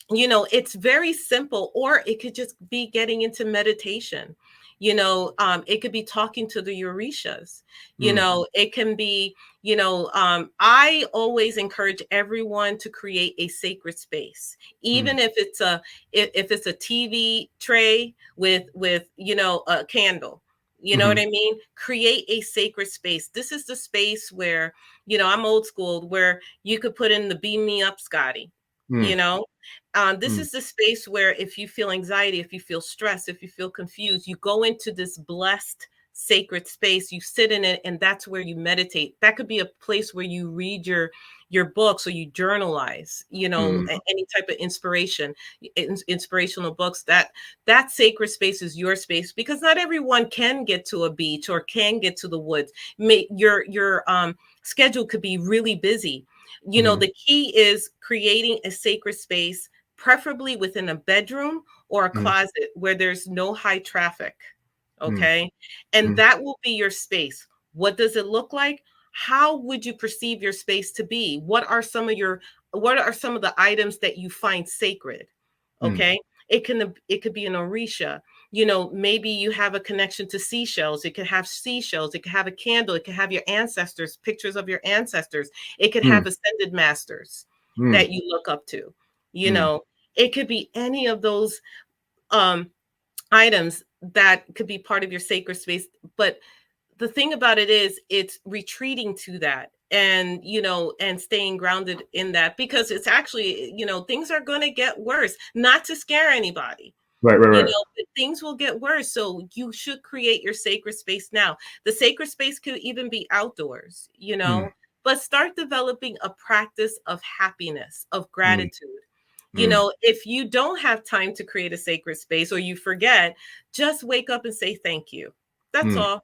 It's very simple, or it could just be getting into meditation. It could be talking to the Orishas. It can be, I always encourage everyone to create a sacred space, even if it's a TV tray with a candle. You know what I mean? Create a sacred space. This is the space where, I'm old school, where you could put in the beam me up, Scotty. This is the space where if you feel anxiety, if you feel stress, if you feel confused, you go into this blessed sacred space, you sit in it, and that's where you meditate. That could be a place where you read your books, or you journalize, any type of inspirational books. That sacred space is your space, because not everyone can get to a beach or can get to the woods. Your schedule could be really busy. The key is creating a sacred space, preferably within a bedroom or a closet where there's no high traffic. Okay. And that will be your space. What does it look like? How would you perceive your space to be? What are some of the items that you find sacred? Okay. It could be an Orisha. Maybe you have a connection to seashells. It could have seashells. It could have a candle. It could have your ancestors, pictures of your ancestors. It could have ascended masters that you look up to. It could be any of those items that could be part of your sacred space. But the thing about it is, it's retreating to that, and and staying grounded in that, because it's actually, things are going to get worse. Not to scare anybody. Right. But things will get worse. So you should create your sacred space now. The sacred space could even be outdoors, but start developing a practice of happiness, of gratitude. If you don't have time to create a sacred space, or you forget, just wake up and say thank you. That's all.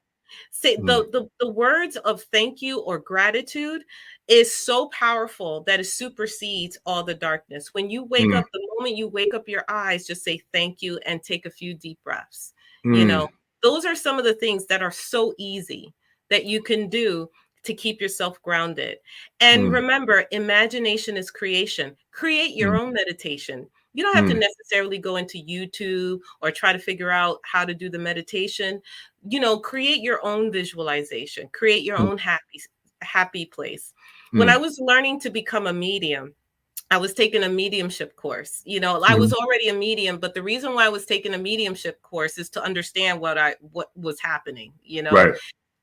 Say the words of thank you or gratitude is so powerful that it supersedes all the darkness. When you wake up, the moment you wake up your eyes, just say thank you and take a few deep breaths. Those are some of the things that are so easy that you can do to keep yourself grounded. And remember, imagination is creation. Create your own meditation. You don't have to necessarily go into YouTube or try to figure out how to do the meditation. Create your own visualization, create your own happy place. When I was learning to become a medium, I was taking a mediumship course. I was already a medium, but the reason why I was taking a mediumship course is to understand what was happening, Right.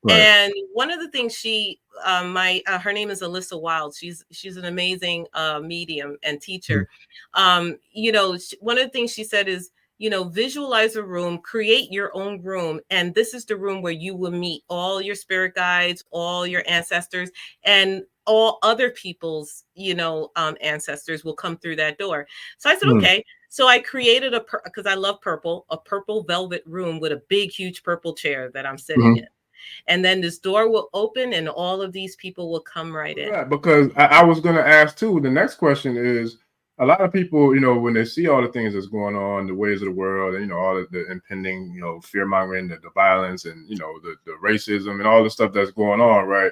And one of the things her name is Alyssa Wild. She's an amazing medium and teacher. One of the things she said is, visualize a room, create your own room. And this is the room where you will meet all your spirit guides, all your ancestors, and all other people's, ancestors will come through that door. So I said, okay. So I created because I love purple, a purple velvet room with a big, huge purple chair that I'm sitting in. And then this door will open and all of these people will come right in. Yeah, because I was going to ask too. The next question is, a lot of people, when they see all the things that's going on, the ways of the world, and all of the impending, fear mongering, the violence, and the racism and all the stuff that's going on, right?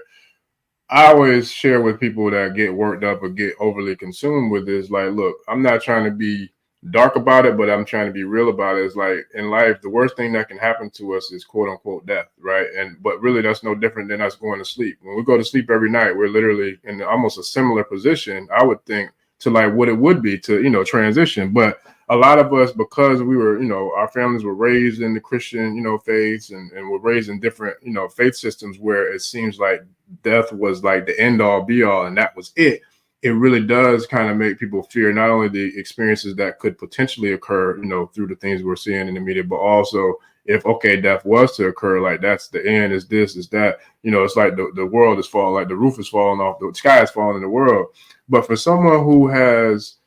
I always share with people that get worked up or get overly consumed with this, like, look, I'm not trying to be dark about it, but I'm trying to be real about it. It's like, in life, the worst thing that can happen to us is quote unquote death, right? But really, that's no different than us going to sleep. When we go to sleep every night, we're literally in almost a similar position, I would think, to like what it would be to transition. But a lot of us, because we were, our families were raised in the Christian, faiths, and were raised in different, faith systems where it seems like death was like the end all be all and that was it. It really does kind of make people fear not only the experiences that could potentially occur, through the things we're seeing in the media, but also if, okay, death was to occur, like that's the end, is this, is that, it's like the world is falling, like the roof is falling off, the sky is falling in the world. But for someone who has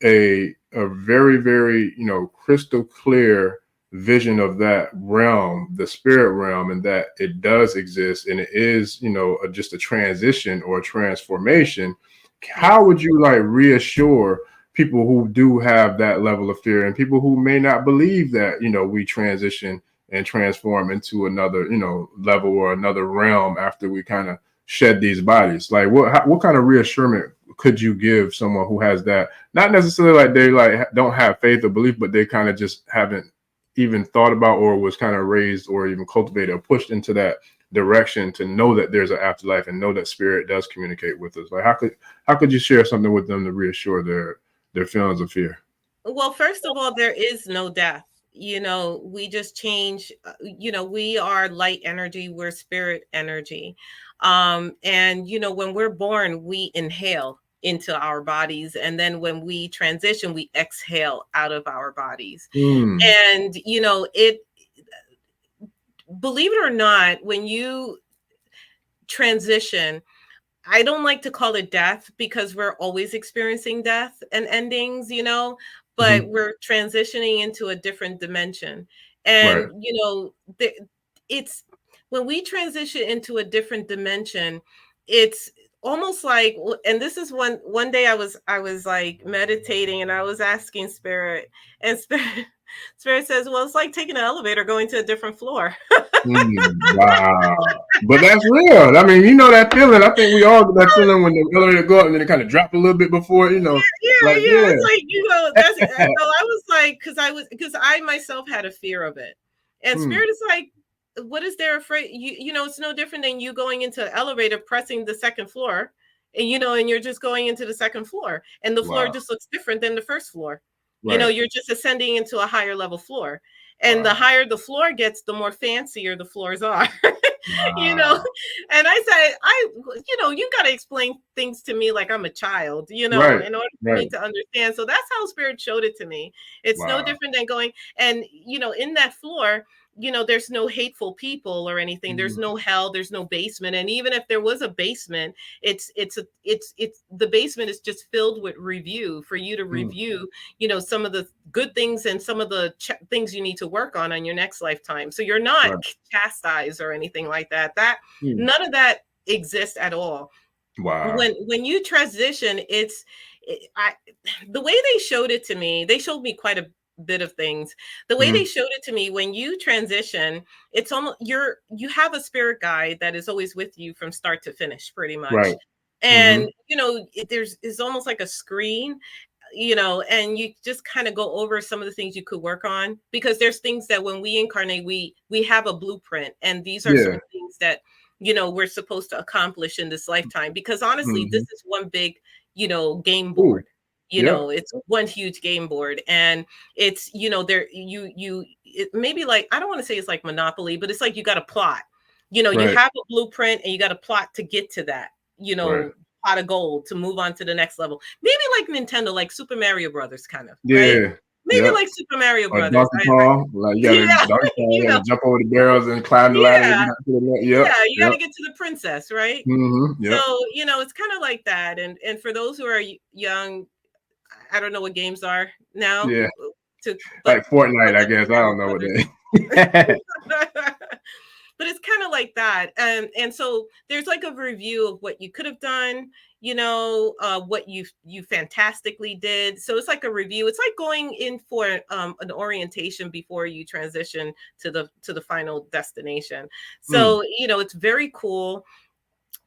a very, very, crystal clear vision of that realm, the spirit realm, and that it does exist and it is, just a transition or a transformation, how would you like reassure people who do have that level of fear and people who may not believe that, we transition and transform into another, level or another realm after we kind of shed these bodies? Like what kind of reassurance could you give someone who has that, not necessarily like they like don't have faith or belief, but they kind of just haven't even thought about or was kind of raised or even cultivated or pushed into that direction to know that there's an afterlife and know that spirit does communicate with us? Like how could you share something with them to reassure their feelings of fear? Well, first of all, there is no death. We just change. We are light energy, we're spirit energy. And when we're born, we inhale into our bodies, and then when we transition, we exhale out of our bodies. And it, believe it or not, when you transition, I don't like to call it death because we're always experiencing death and endings, but we're transitioning into a different dimension. And, it's when we transition into a different dimension, it's almost like, and this is one day I was like meditating and I was asking spirit, and spirit says, well, it's like taking an elevator going to a different floor. Wow. But that's real. I mean, that feeling. I think we all get that feeling when the elevator go up and then it kind of drop a little bit before, Yeah. like, It's like, that's, so I was like, because I myself had a fear of it. And spirit is like, what is there afraid? It's no different than you going into an elevator, pressing the second floor, and and you're just going into the second floor, and the floor just looks different than the first floor. Right. You're just ascending into a higher level floor. And the higher the floor gets, the more fancier the floors are. And I said, you got to explain things to me like I'm a child, in order for me to understand. So that's how spirit showed it to me. It's no different than going, and in that floor, there's no hateful people or anything. There's no hell, there's no basement. And even if there was a basement, it's the basement is just filled with review for you to review, some of the good things and some of the things you need to work on your next lifetime. So you're not chastised or anything like that. None of that exists at all. Wow. When you transition, the way they showed it to me, they showed me quite a bit of things. The way they showed it to me, when you transition, it's almost you have a spirit guide that is always with you from start to finish, pretty much. And it's almost like a screen, and you just kind of go over some of the things you could work on, because there's things that when we incarnate, we have a blueprint, and these are certain things that we're supposed to accomplish in this lifetime, because honestly, this is one big game board. It's one huge game board, and it's there it maybe like, I don't want to say it's like Monopoly, but it's like you got a plot. You have a blueprint and you got a plot to get to that pot of gold to move on to the next level. Maybe like Nintendo, like Super Mario Brothers, kind of, right? Maybe like Super Mario Brothers. Donkey Kong, like you gotta jump over the barrels and climb the ladder. You gotta get to the princess, right? So it's kind of like that. And for those who are young, I don't know what games are now. Like Fortnite, I guess. I don't know what they. But it's kind of like that. And so there's like a review of what you could have done, what you fantastically did. So it's like a review. It's like going in for an orientation before you transition to the final destination. So, it's very cool.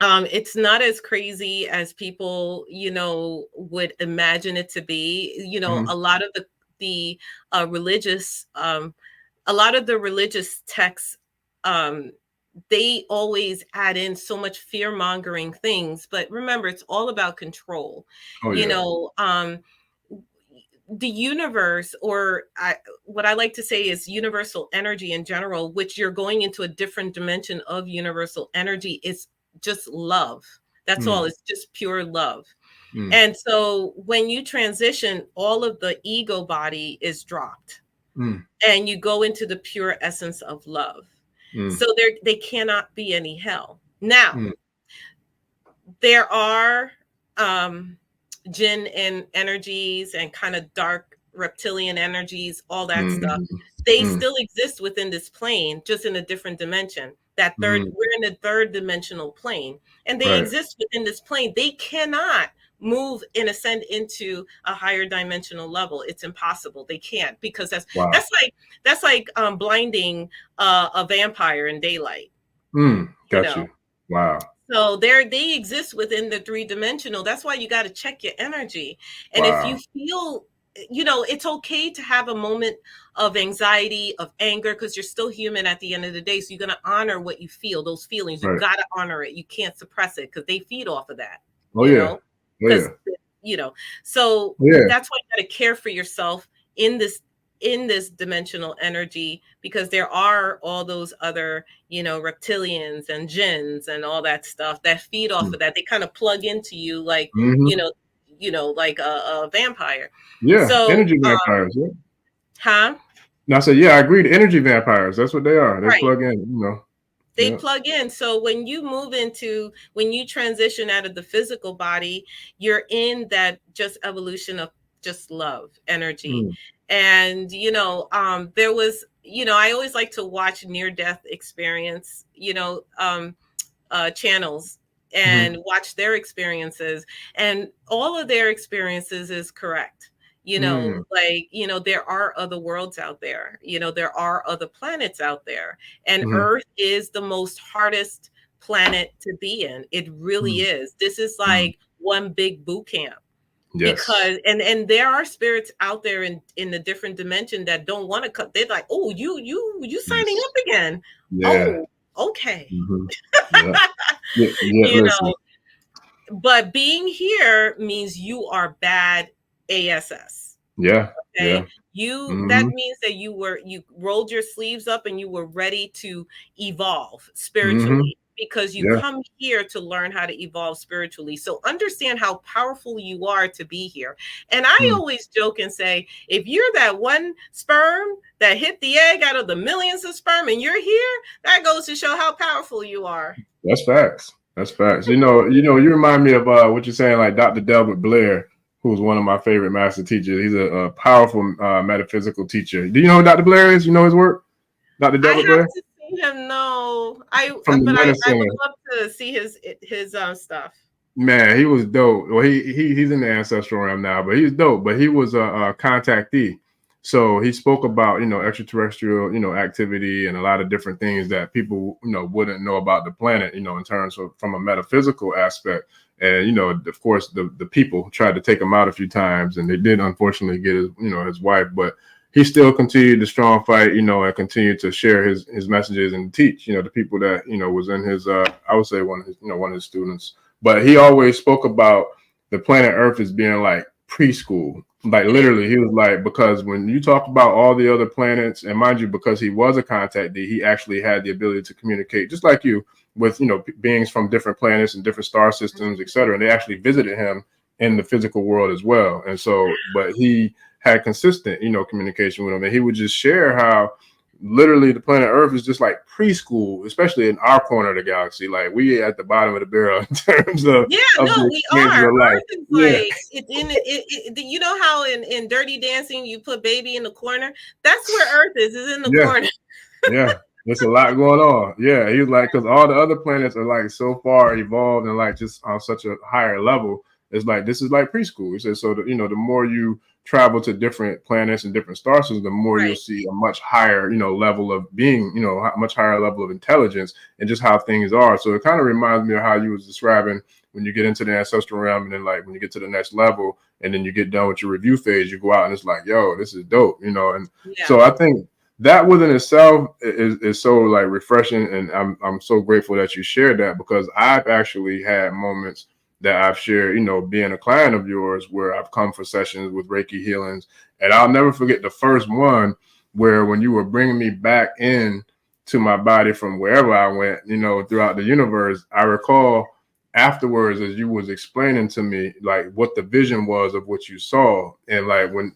It's not as crazy as people, would imagine it to be. A lot of the religious, a lot of the religious texts, they always add in so much fear-mongering things, but remember, it's all about control. the universe, or what I like to say is universal energy in general, which you're going into a different dimension of universal energy, is just love. That's all. It's just pure love. And so when you transition, all of the ego body is dropped and you go into the pure essence of love. So they cannot be any hell. Now, there are jinn and energies and kind of dark reptilian energies, all that stuff. They still exist within this plane, just in a different dimension. That third, we're in the third dimensional plane, and they exist within this plane. They cannot move and ascend into a higher dimensional level. It's impossible. They can't, because that's like blinding a vampire in daylight. Got you. Wow. So they exist within the 3-dimensional. That's why you got to check your energy. And if you feel, it's okay to have a moment of anxiety, of anger, because you're still human at the end of the day. So you're going to honor what you feel, those feelings. You got to honor it. You can't suppress it, because they feed off of that. So that's why you got to care for yourself in this dimensional energy, because there are all those other, reptilians and jinns and all that stuff that feed off of that. They kind of plug into you like, like a vampire. Yeah. So, energy vampires. Huh? No, I said, I agree. The energy vampires. That's what they are. They plug in, They plug in. So when you transition out of the physical body, you're in that just evolution of just love energy. And, there was, I always like to watch near-death experience, channels and watch their experiences, and all of their experiences is correct. There are other worlds out there, there are other planets out there, and Earth is the most hardest planet to be in. It really is. This is like one big boot camp. Because and there are spirits out there in the different dimension that don't want to cut. They're like, oh, you signing up again? Oh, okay. But being here means you are bad ASS. Okay. That means that you rolled your sleeves up and you were ready to evolve spiritually. Because you come here to learn how to evolve spiritually. So understand how powerful you are to be here. And I always joke and say, if you're that one sperm that hit the egg out of the millions of sperm and you're here, that goes to show how powerful you are. That's facts. You remind me of what you're saying, like Dr. Delbert Blair, who's one of my favorite master teachers. He's a powerful metaphysical teacher. Do you know who Dr. Blair is? You know his work? Dr. Delbert Blair? Him, no. I would love to see his stuff. Man, he was dope. Well, he's in the ancestral realm now, but he's dope. But he was a contactee, so he spoke about extraterrestrial activity and a lot of different things that people wouldn't know about the planet in terms of from a metaphysical aspect. And of course the people tried to take him out a few times, and they did unfortunately get his wife, but he still continued the strong fight, and continued to share his messages and teach, the people that, was in his, I would say one of his students. But he always spoke about the planet Earth as being like preschool. Like literally, he was like, because when you talk about all the other planets, and mind you, because he was a contactee, he actually had the ability to communicate, just like you, with, beings from different planets and different star systems, et cetera. And they actually visited him in the physical world as well. And so, but he had consistent, communication with him, and he would just share how literally the planet Earth is just like preschool, especially in our corner of the galaxy. Like we at the bottom of the barrel in terms of we are. Earth is like you know how in Dirty Dancing you put baby in the corner? That's where Earth is in the corner. There's a lot going on. He was like, because all the other planets are like so far evolved and like just on such a higher level. It's like this is like preschool. He said, so the more you travel to different planets and different star systems, the more you'll see a much higher, level of being, much higher level of intelligence and just how things are. So it kind of reminds me of how you was describing when you get into the ancestral realm, and then like when you get to the next level and then you get done with your review phase, you go out and it's like, yo, this is dope, and so I think that within itself is so like refreshing, and I'm so grateful that you shared that, because I've actually had moments that I've shared, you know, being a client of yours, where I've come for sessions with Reiki healings. And I'll never forget the first one, where when you were bringing me back in to my body from wherever I went, you know, throughout the universe, I recall afterwards, as you was explaining to me, like what the vision was of what you saw. And like when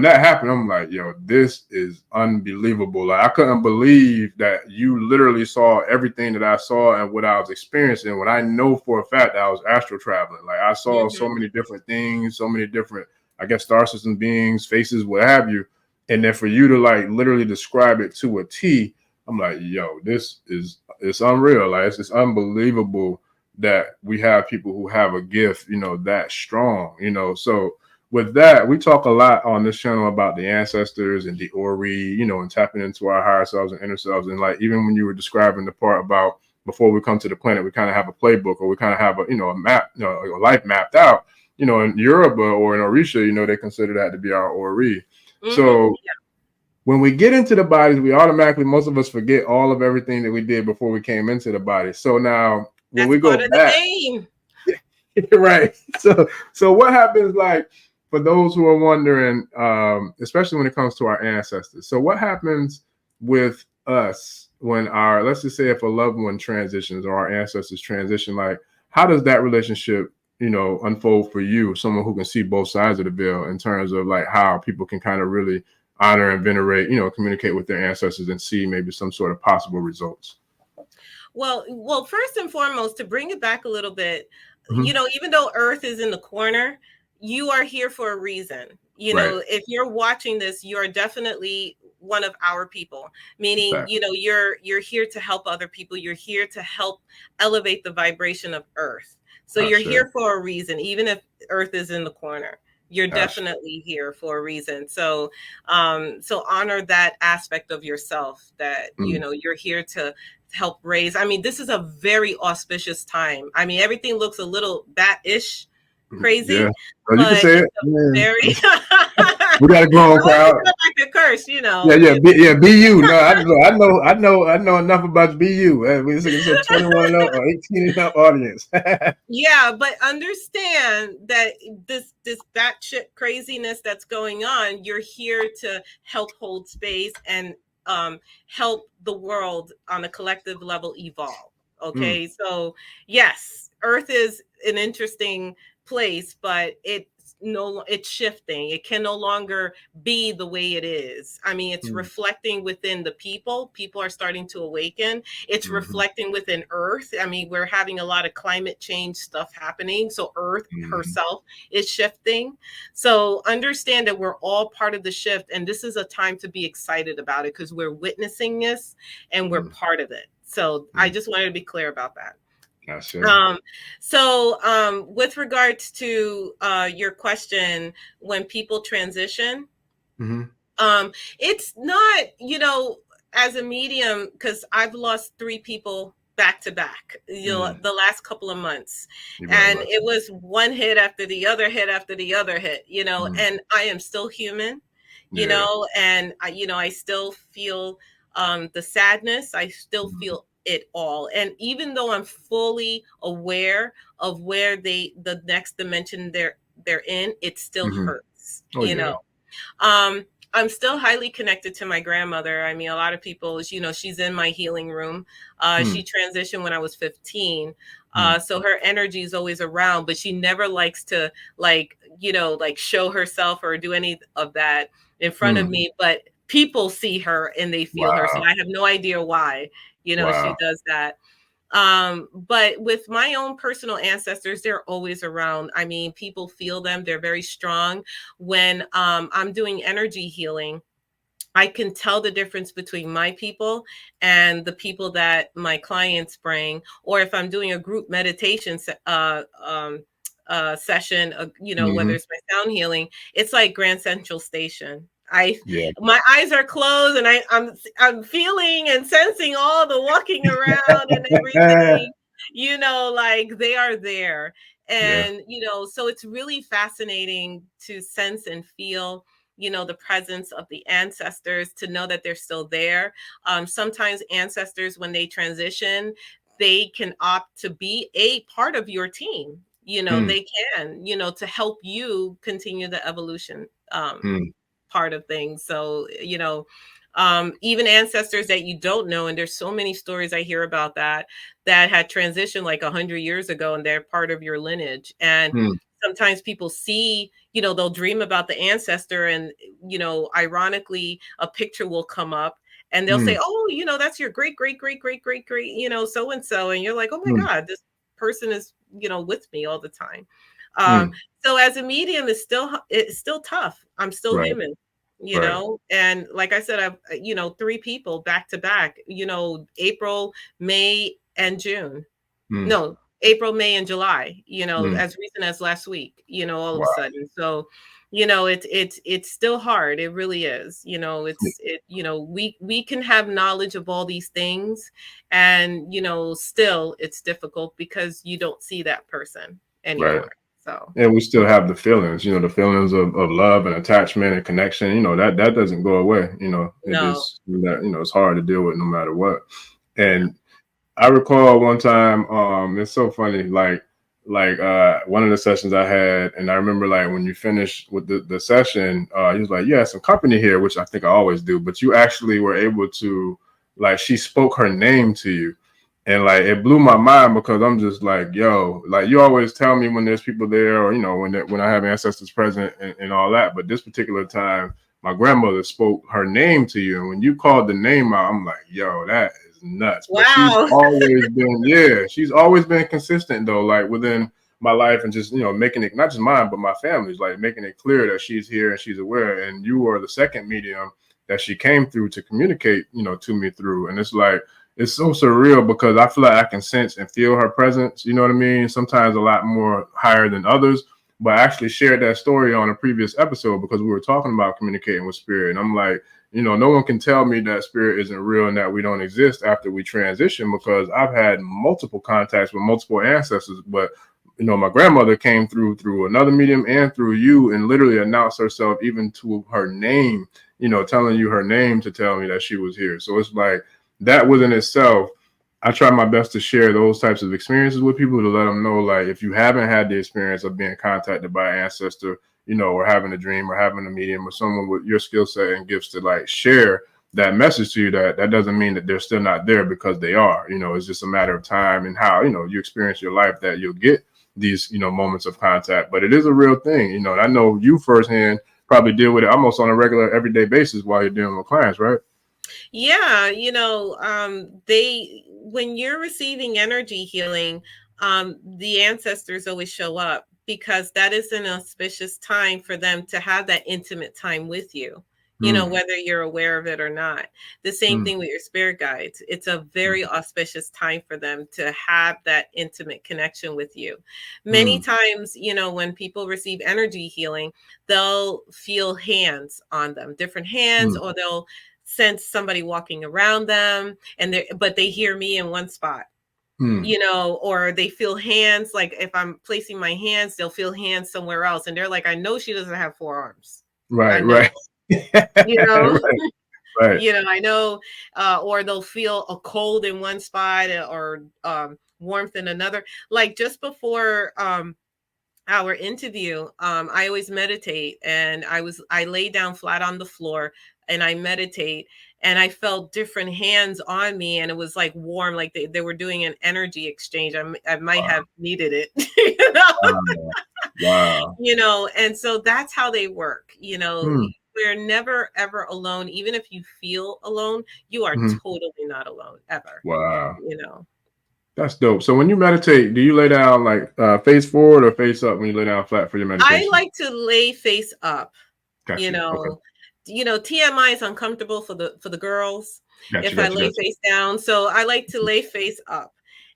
that happened, I'm like, yo, this is unbelievable. Like, I couldn't believe that you literally saw everything that I saw and what I was experiencing, when I know for a fact that I was astral traveling. Like, I saw so many different things, so many different, I guess, star system beings, faces, what have you. And then for you to like literally describe it to a T, I'm like, yo, it's unreal. Like, it's just unbelievable that we have people who have a gift, you know, that strong, you know. So with that, we talk a lot on this channel about the ancestors and the Ori, you know, and tapping into our higher selves and inner selves. And like, even when you were describing the part about before we come to the planet, we kind of have a playbook, or we kind of have a, you know, a map, you know, a life mapped out. You know, in Yoruba or in Orisha, you know, they consider that to be our Ori. So when we get into the bodies, we automatically, most of us forget all of everything that we did before we came into the body. So now when we go back, right. So what happens, like, for those who are wondering, especially when it comes to our ancestors. So what happens with us when our, let's just say if a loved one transitions or our ancestors transition, like, how does that relationship, you know, unfold for you, someone who can see both sides of the veil, in terms of like how people can kind of really honor and venerate, you know, communicate with their ancestors and see maybe some sort of possible results? Well, first and foremost, to bring it back a little bit, you know, even though Earth is in the corner, you are here for a reason. You know, if you're watching this, you're definitely one of our people, meaning, you know, you're here to help other people. You're here to help elevate the vibration of Earth. So you're here for a reason, even if Earth is in the corner. You're definitely here for a reason. So so honor that aspect of yourself, that, you know, you're here to help raise. I mean, this is a very auspicious time. I mean, everything looks a little bat-ish crazy. Yeah, well, you can say it. Very we got a grown crowd. Like a curse, you know. BU. No, I know enough about BU. It's a 21 up or 18 up audience. Yeah, but understand that this batshit craziness that's going on, you're here to help hold space and help the world on a collective level evolve. Okay, so yes, Earth is an interesting place, but it's shifting. It can no longer be the way it is. I mean, it's reflecting within the people. People are starting to awaken. It's reflecting within Earth. I mean, we're having a lot of climate change stuff happening. So Earth herself is shifting. So understand that we're all part of the shift. And this is a time to be excited about it, because we're witnessing this and we're part of it. So I just wanted to be clear about that. So with regards to your question, when people transition, it's not, you know, as a medium, because I've lost 3 people back to back, you know, the last couple of months, and it was one hit after the other hit after the other hit, you know, and I am still human, you know, and you know, I still feel the sadness. I still feel it all. And even though I'm fully aware of where the next dimension they're in, it still hurts, you know. I'm still highly connected to my grandmother. I mean, a lot of people, you know, she's in my healing room. She transitioned when I was 15. So her energy is always around, but she never likes to, like, you know, like show herself or do any of that in front of me. But people see her and they feel her. So I have no idea why, you know, she does that. But with my own personal ancestors, they're always around. I mean, people feel them. They're very strong. When I'm doing energy healing, I can tell the difference between my people and the people that my clients bring. Or if I'm doing a group meditation session, you know, whether it's my sound healing, it's like Grand Central Station. My eyes are closed and I'm feeling and sensing all the walking around and everything, you know, like they are there. And, you know, so it's really fascinating to sense and feel, you know, the presence of the ancestors, to know that they're still there. Sometimes ancestors, when they transition, they can opt to be a part of your team. they can, to help you continue the evolution part of things. So, even ancestors that you don't know, and there's so many stories I hear about that had transitioned like 100 years ago, and they're part of your lineage. And sometimes people see, they'll dream about the ancestor, and ironically a picture will come up, and they'll say, oh, that's your great great great great great great so and so, and you're like, oh my God, this person is with me all the time. So as a medium, it's still tough. I'm still human, and like I said, I've 3 people back to back, April, May, and June. No, April, May, and July, as recent as last week, all of a sudden. So, it's still hard. It really is. We can have knowledge of all these things, and still it's difficult because you don't see that person anymore. Right. So, and we still have the feelings, the feelings of love and attachment and connection, that doesn't go away. It just, it's hard to deal with no matter what. And I recall one time, it's so funny, like one of the sessions I had, and I remember like when you finished with the session, he was like, yeah, some company here, which I think I always do, but you actually were able to, like, she spoke her name to you. And like, it blew my mind because I'm just like, yo, like you always tell me when there's people there, or, when I have ancestors present and all that. But this particular time, my grandmother spoke her name to you. And when you called the name out, I'm like, yo, that is nuts. Wow. But she's always been consistent though, like within my life, and just, making it, not just mine, but my family's, like making it clear that she's here and she's aware. And you were the second medium that she came through to communicate, to me through. And it's like, it's so surreal because I feel like I can sense and feel her presence. You know what I mean? Sometimes a lot more higher than others. But I actually shared that story on a previous episode because we were talking about communicating with spirit. And I'm like, no one can tell me that spirit isn't real and that we don't exist after we transition, because I've had multiple contacts with multiple ancestors. But, my grandmother came through another medium and through you, and literally announced herself even to her name, telling you her name to tell me that she was here. So it's like, that within itself, I try my best to share those types of experiences with people, to let them know, like, if you haven't had the experience of being contacted by an ancestor, or having a dream or having a medium or someone with your skill set and gifts to like share that message to you, that doesn't mean that they're still not there, because they are. It's just a matter of time and how, you experience your life that you'll get these, moments of contact. But it is a real thing, and I know you firsthand probably deal with it almost on a regular everyday basis while you're dealing with clients, right? Yeah, when you're receiving energy healing, the ancestors always show up, because that is an auspicious time for them to have that intimate time with you, whether you're aware of it or not. The same thing with your spirit guides. It's a very auspicious time for them to have that intimate connection with you. Many times, when people receive energy healing, they'll feel hands on them, different hands, or they'll sense somebody walking around them, but they hear me in one spot, or they feel hands. Like if I'm placing my hands, they'll feel hands somewhere else, and they're like, I know she doesn't have 4 arms. Right. Right. Right. I know, or they'll feel a cold in one spot, or warmth in another. Like just before our interview, I always meditate, and I lay down flat on the floor and I meditate, and I felt different hands on me, and it was like warm, like they were doing an energy exchange. I might have needed it. Wow. And so that's how they work. We're never ever alone. Even if you feel alone, you are totally not alone ever. Wow. That's dope. So when you meditate, do you lay down like face forward or face up when you lay down flat for your meditation? I like to lay face up. Gotcha. Okay. TMI is uncomfortable for the girls if I lay Gotcha. face down. So I like to lay face up.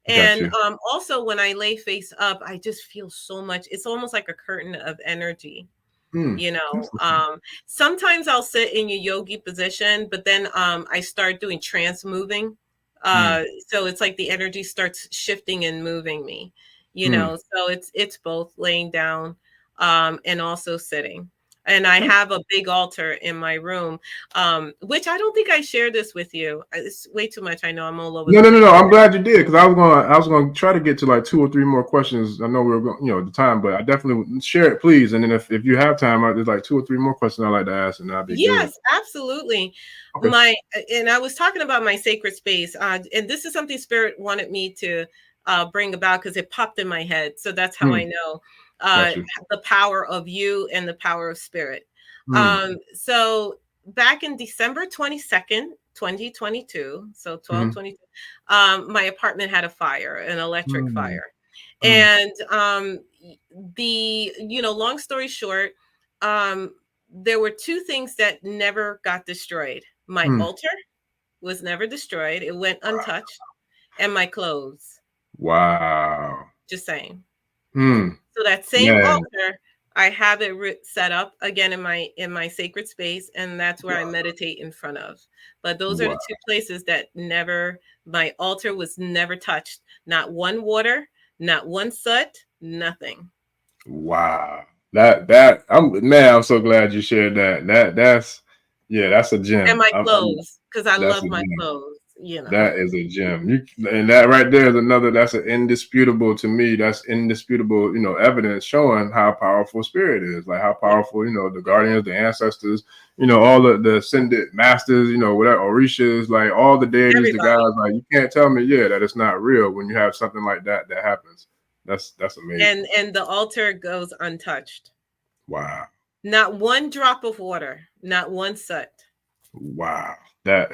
And also when I lay face up, I just feel so much. It's almost like a curtain of energy. Sometimes I'll sit in your yogi position, but then I start doing trance moving. So it's like the energy starts shifting and moving me, so it's both laying down and also sitting. And I have a big altar in my room, which I don't think I shared this with you. It's way too much. I know I'm all over the place. No. I'm glad you did, because I was gonna try to get to like 2 or 3 more questions. I know we were going, the time, but I definitely would share it, please. And then if you have time, there's like 2 or 3 more questions I'd like to ask, and that'd be good. Yes, absolutely. Okay. And I was talking about my sacred space, and this is something Spirit wanted me to bring about because it popped in my head. So that's how I know Got you. the power of you and the power of Spirit. Mm. So back in December 22nd, 2022, so 12/22, my apartment had a fire, an electric Mm. fire. Mm. And long story short, there were 2 things that never got destroyed. My Mm. altar was never destroyed. It went untouched. And my clothes. Wow. Just saying. Mm. So that same Man. altar, I have it set up again in my sacred space, and that's where I meditate in front of. But those are Wow. the 2 places that my altar was never touched. Not one water, not one soot, nothing. Wow. I'm so glad you shared that. That's a And gem. my clothes, because I That's love a my gem. clothes, That is a gem. And that right there is another, that's an indisputable, to me, that's indisputable, evidence showing how powerful spirit is, like how powerful, the guardians, the ancestors, all the ascended masters, whatever, Orishas, like all the deities, the Everybody. guys, like you can't tell me, that it's not real when you have something like that happens. That's amazing. And the altar goes untouched. Wow. Not one drop of water, not one soot. Wow. That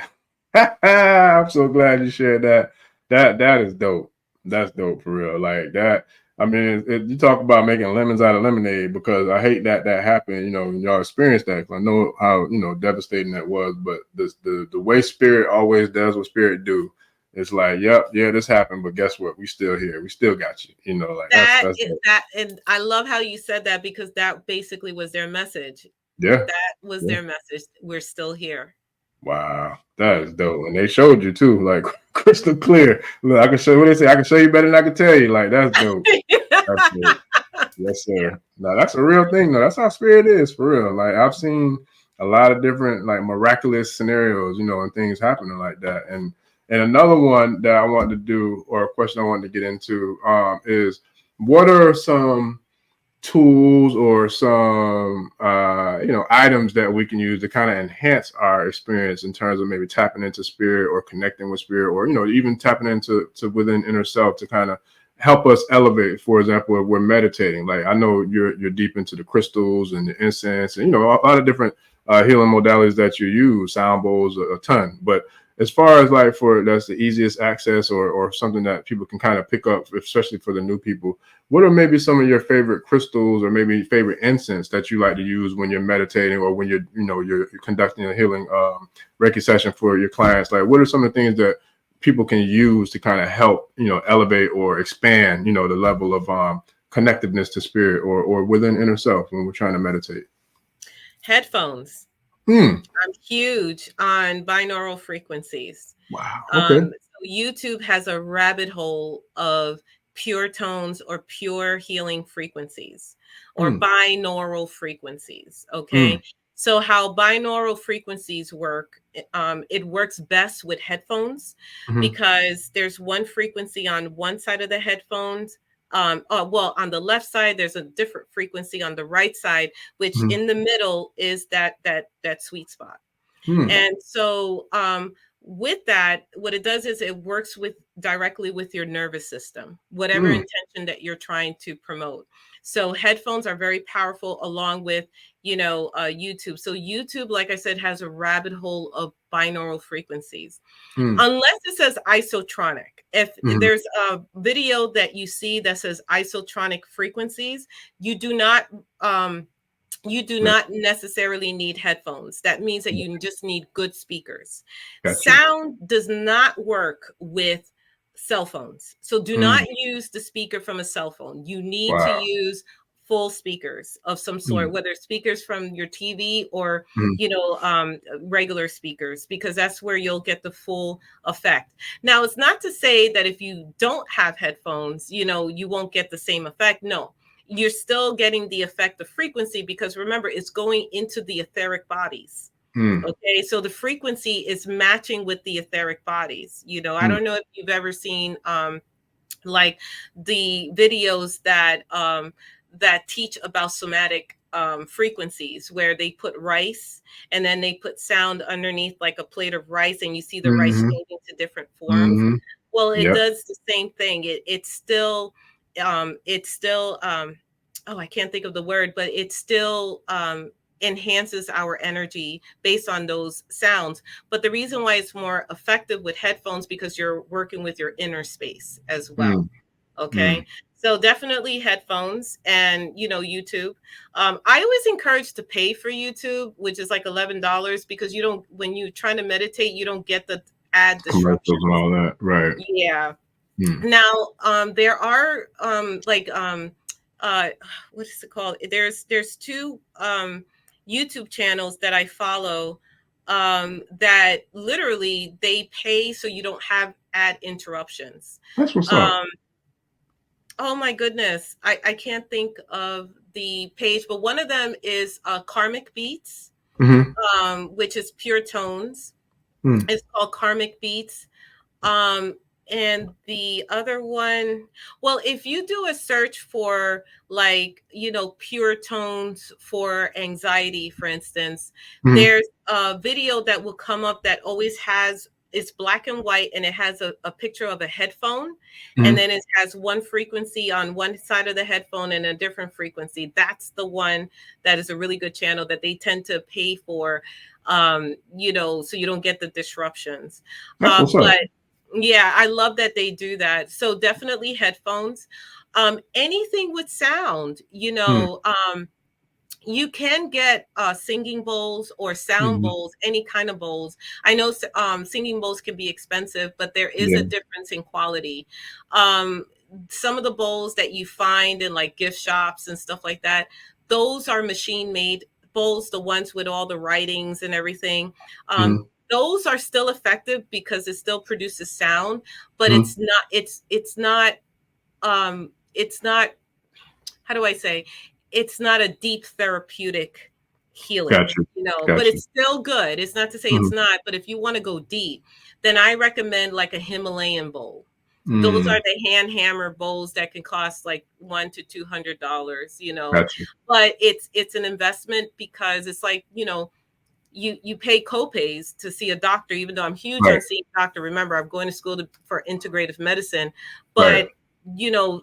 I'm so glad you shared that. That is dope. That's dope for real. Like that. I mean, you talk about making lemons out of lemonade, because I hate that happened. When y'all experienced that. I know how devastating that was. But the way spirit always does what spirit do. It's like, yep, yeah, this happened, but guess what? We still here. We still got you. Like that's dope. And I love how you said that, because that basically was their message. Yeah. That was Yeah. their message. We're still here. Wow, that is dope. And they showed you too, like crystal clear. Look, I can show what they say. I can show you better than I can tell you. Like that's dope. That's dope. Yes, sir. Now that's a real thing, though. That's how spirit is for real. Like I've seen a lot of different like miraculous scenarios, and things happening like that. And another one that I wanted to do, or a question I wanted to get into, is what are some tools or some items that we can use to kind of enhance our experience in terms of maybe tapping into spirit or connecting with spirit, or even tapping into within inner self to kind of help us elevate. For example, if we're meditating, like I know you're deep into the crystals and the incense and a lot of different healing modalities that you use, sound bowls, a ton. But as far as like that's the easiest access, or something that people can kind of pick up, especially for the new people, what are maybe some of your favorite crystals or maybe favorite incense that you like to use when you're meditating, or when you're conducting a healing Reiki session for your clients? Like, what are some of the things that people can use to kind of help, elevate or expand, the level of connectiveness to spirit or within inner self when we're trying to meditate? Headphones. I'm huge on binaural frequencies. Wow. Okay. So YouTube has a rabbit hole of pure tones or pure healing frequencies, or binaural frequencies. Okay. So how binaural frequencies work, it works best with headphones, because there's one frequency on one side of the headphones. On the left side, there's a different frequency on the right side, which in the middle is that sweet spot. And so with that, what it does is it works directly with your nervous system, whatever intention that you're trying to promote. So headphones are very powerful, along with YouTube. So YouTube, like I said, has a rabbit hole of binaural frequencies. Unless it says isotronic. If there's a video that you see that says isotronic frequencies, you do not necessarily need headphones. That means that you just need good speakers. Gotcha. Sound does not work with cell phones. So do not use the speaker from a cell phone. You need to use full speakers of some sort, whether speakers from your TV or regular speakers, because that's where you'll get the full effect. Now, it's not to say that if you don't have headphones, you won't get the same effect. No, you're still getting the effect of frequency, because remember, it's going into the etheric bodies. Okay, so the frequency is matching with the etheric bodies. I don't know if you've ever seen like the videos that that teach about somatic frequencies, where they put rice and then they put sound underneath, like a plate of rice, and you see the rice changing to different forms. Well, it does the same thing. It's still oh, I can't think of the word, but it still enhances our energy based on those sounds. But the reason why it's more effective with headphones, because you're working with your inner space as well. Okay. So definitely headphones and, YouTube. I always encourage to pay for YouTube, which is like $11, because when you're trying to meditate, you don't get the ad disruptions and all that. Right. Yeah. Now, there are what is it called? There's two YouTube channels that I follow that literally they pay so you don't have ad interruptions. That's what's up. Oh my goodness. I can't think of the page, but one of them is Karmic Beats, which is pure tones. It's called Karmic Beats. And the other one, well, if you do a search for pure tones for anxiety, for instance, there's a video that will come up that always it's black and white, and it has a picture of a headphone, and then it has one frequency on one side of the headphone and a different frequency. That's the one that is a really good channel that they tend to pay for, so you don't get the disruptions. But yeah, I love that they do that. So definitely headphones. Anything with sound, you can get singing bowls or sound bowls, any kind of bowls. I know singing bowls can be expensive, but there is a difference in quality. Some of the bowls that you find in like gift shops and stuff like that, those are machine made bowls, the ones with all the writings and everything. Those are still effective because it still produces sound, but it's not, how do I say? It's not a deep therapeutic healing, Gotcha. But it's still good. It's not to say it's not, but if you want to go deep, then I recommend like a Himalayan bowl. Those are the hand hammer bowls that can cost like $100 to $200, Gotcha. But it's an investment, because it's like, you pay copays to see a doctor, even though I'm huge on seeing a doctor. Remember, I'm going to school for integrative medicine, but to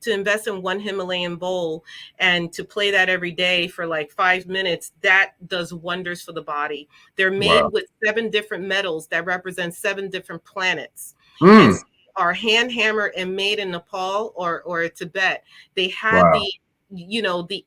invest in one Himalayan bowl and to play that every day for like 5 minutes, that does wonders for the body. They're made with 7 different metals that represent 7 different planets. And are hand hammered and made in Nepal or Tibet. They have the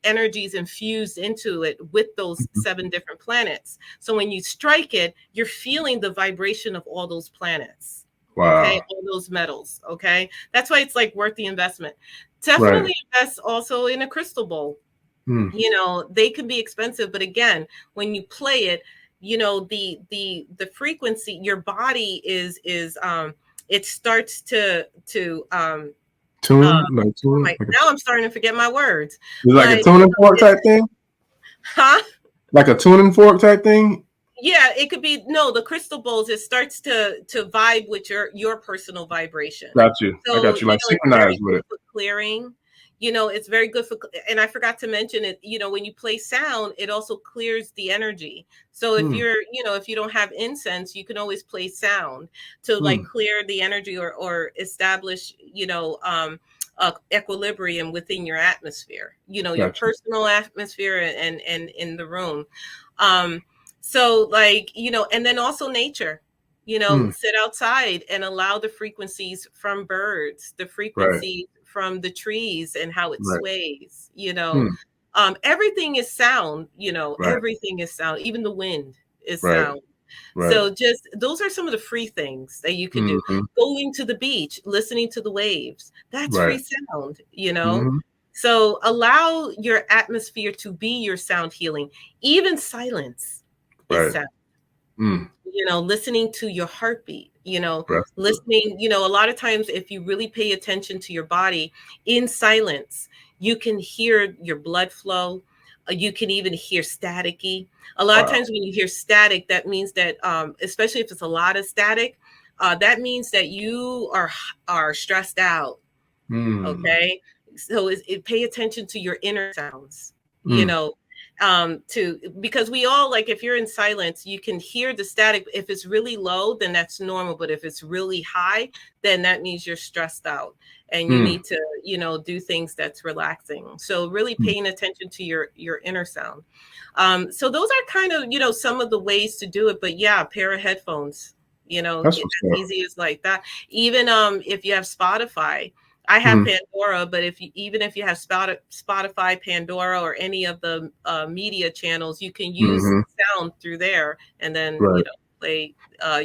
energies infused into it with those 7 different planets. So when you strike it, you're feeling the vibration of all those planets. Okay, all those metals. Okay, that's why it's like worth the investment. Definitely invest also in a crystal bowl. They can be expensive, but again, when you play it, the frequency, your body is it starts to tune. Now I'm starting to forget my words. It's like a tuning fork type thing? Huh? Like a tuning fork type thing? Yeah, it could be. No, the crystal bowls, it starts to vibe with your personal vibration. Got you. So, I got you. Like synchronized with it. For clearing. It's very good for, and I forgot to mention it, when you play sound, it also clears the energy. So if if you don't have incense, you can always play sound to like clear the energy or establish, equilibrium within your atmosphere, your personal atmosphere and in the room. So like, and then also nature, sit outside and allow the frequencies from birds, the frequencies from the trees and how it sways, everything is sound, everything is sound, even the wind is sound. So just those are some of the free things that you can do. Going to the beach, listening to the waves, that's free sound, So allow your atmosphere to be your sound healing. Even silence is sound. You know, listening to your heartbeat, you know, Breath. listening, you know, a lot of times if you really pay attention to your body in silence, you can hear your blood flow. You can even hear staticky. A lot of Wow. times when you hear static, that means that, especially if it's a lot of static, that means that you are stressed out. Mm. Okay, so pay attention to your inner sounds, you Mm. know, to, because we all, like, if you're in silence, you can hear the static. If it's really low, then that's normal, but if it's really high, then that means you're stressed out and you Mm. need to, you know, do things that's relaxing. So really Mm. paying attention to your inner sound. So those are kind of, you know, some of the ways to do it. But yeah, a pair of headphones, you know, That's as what's up. easy as like that. Even if you have Spotify, I have Mm. Pandora, but even if you have Spotify, Pandora, or any of the media channels, you can use Mm-hmm. sound through there, and then, you Right. know, play,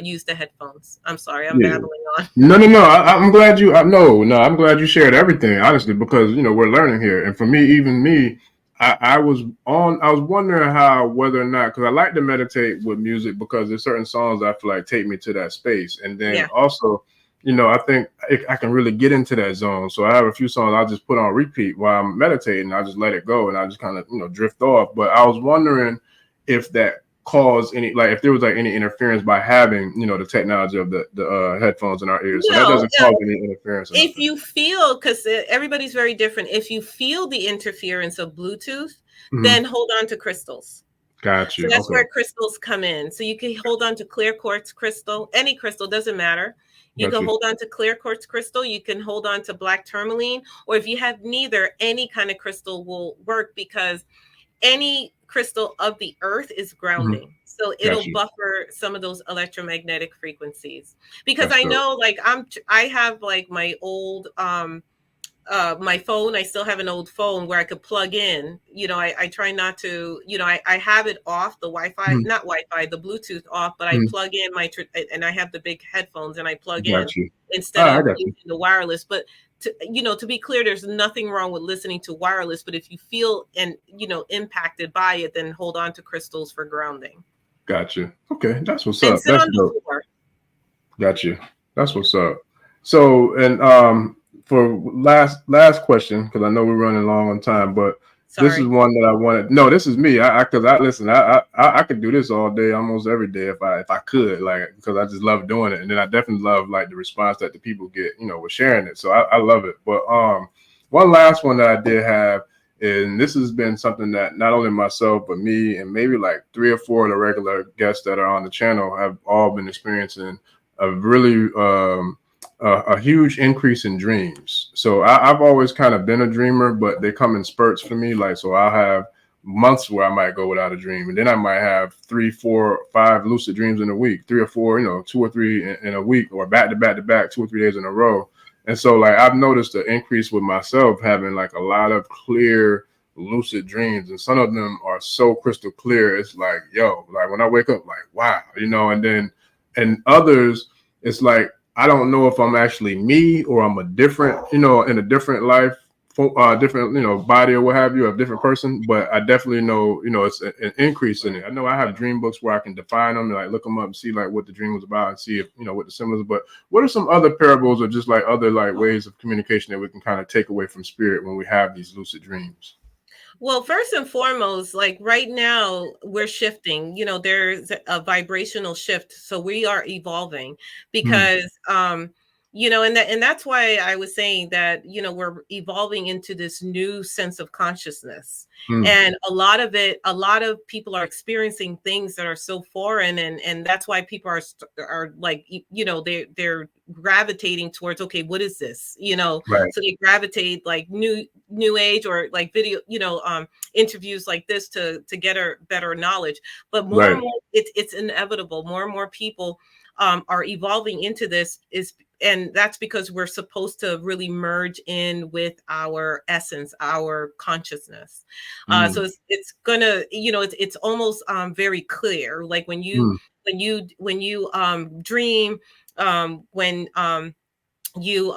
use the headphones. I'm sorry, I'm Yeah. babbling on. No, no, no. I'm glad you. No. I'm glad you shared everything. Honestly, because we're learning here, and for me, even me, I was on. I was wondering how whether or not, because I like to meditate with music because there's certain songs I feel like take me to that space, and then Yeah. also, I think I can really get into that zone. So I have a few songs I just put on repeat while I'm meditating. I just let it go, and I just kind of drift off. But I was wondering if that cause any, like, if there was like any interference by having the technology of the headphones in our ears, so that No, doesn't cause any interference or if nothing. you feel, because everybody's very different, if you feel the interference of Bluetooth, Mm-hmm. then hold on to crystals. Got So you. that's Okay. where crystals come in. So you can hold on to clear quartz crystal, any crystal, doesn't matter. You Got can you. hold on to clear quartz crystal. You can hold on to black tourmaline, or if you have neither, any kind of crystal will work, because any crystal of the earth is Mm-hmm. grounding. So Got it'll you. buffer some of those electromagnetic frequencies. Because That's I dope. know, like, I have like my old my phone. I still have an old phone where I could plug in. You know, I try not to, you know, I have it off, the Wi-Fi, Mm-hmm. not Wi-Fi, the Bluetooth off, but I Mm-hmm. plug in and I have the big headphones and I plug in Got you. instead I of got you. using the wireless. But to be clear, there's nothing wrong with listening to wireless, but if you feel impacted by it, then hold on to crystals for grounding. Got you. Okay, that's what's And up. sit That's on the dope. floor. Got you. That's what's up. So, and for last question, because I know we're running long on time, but this is Sorry. one that I wanted. No, this is me. Because I listen. I could do this all day, almost every day, if I could, like, because I just love doing it, and then I definitely love like the response that the people get, with sharing it. So I love it. But one last one that I did have, and this has been something that not only myself but me and maybe like 3 or 4 of the regular guests that are on the channel have all been experiencing a really a huge increase in dreams. So I've always kind of been a dreamer, but they come in spurts for me. Like, so I'll have months where I might go without a dream, and then I might have 3, 4, 5 lucid dreams in a week, 3 or 4, 2 or 3 in a week, or back to back to back, 2 or 3 days in a row. And so, like, I've noticed an increase with myself having like a lot of clear lucid dreams, and some of them are so crystal clear. It's like, yo, like when I wake up, like, wow, and others, it's like I don't know if I'm actually me or I'm a different, in a different life, different, body or what have you, a different person. But I definitely know, it's an increase in it. I know I have dream books where I can define them and like look them up and see like what the dream was about and see if, what the symbols are. But what are some other parables or just like other like ways of communication that we can kind of take away from spirit when we have these lucid dreams? Well, first and foremost, like right now, we're shifting. You know, there's a vibrational shift, so we are evolving Mm, because, and that's why I was saying that we're evolving into this new sense of consciousness, mm, and a lot of people are experiencing things that are so foreign, and that's why people are like, they're gravitating towards, okay, what is this? right, So they gravitate like new age or like video, interviews like this to get a better knowledge. But more right. and more, it's inevitable. More and more people are evolving into this, and that's because we're supposed to really merge in with our essence, our consciousness. Mm, So it's gonna, it's almost very clear. Like mm. when you dream, when you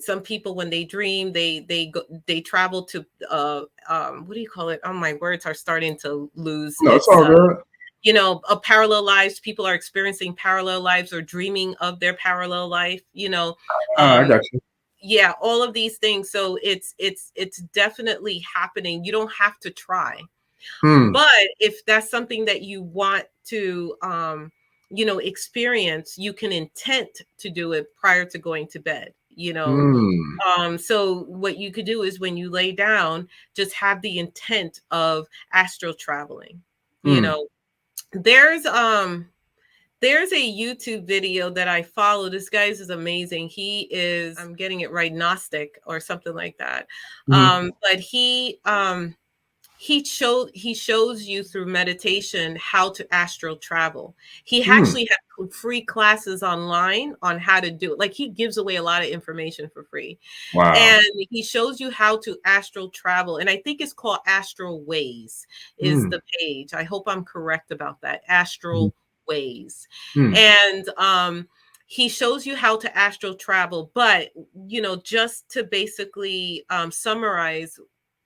some people, when they dream, they travel to what do you call it? Oh, my words are starting to lose No, it's its all good. you know, parallel lives. People are experiencing parallel lives or dreaming of their parallel life, you know. I got you. Yeah, all of these things. So it's definitely happening. You don't have to try. But if that's something that you want to you know, experience, you can intent to do it prior to going to bed, you know. So what you could do is when you lay down, just have the intent of astral traveling. You know, there's a YouTube video that I follow. This guy's is amazing. He is, I'm getting it right, Gnostic or something like that. But he shows you through meditation how to astral travel. He actually has free classes online on how to do it. Like, he gives away a lot of information for free. Wow. And he shows you how to astral travel. And I think it's called Astral Ways is the page. I hope I'm correct about that. Astral Ways. And he shows you how to astral travel. But, you know, just to basically summarize,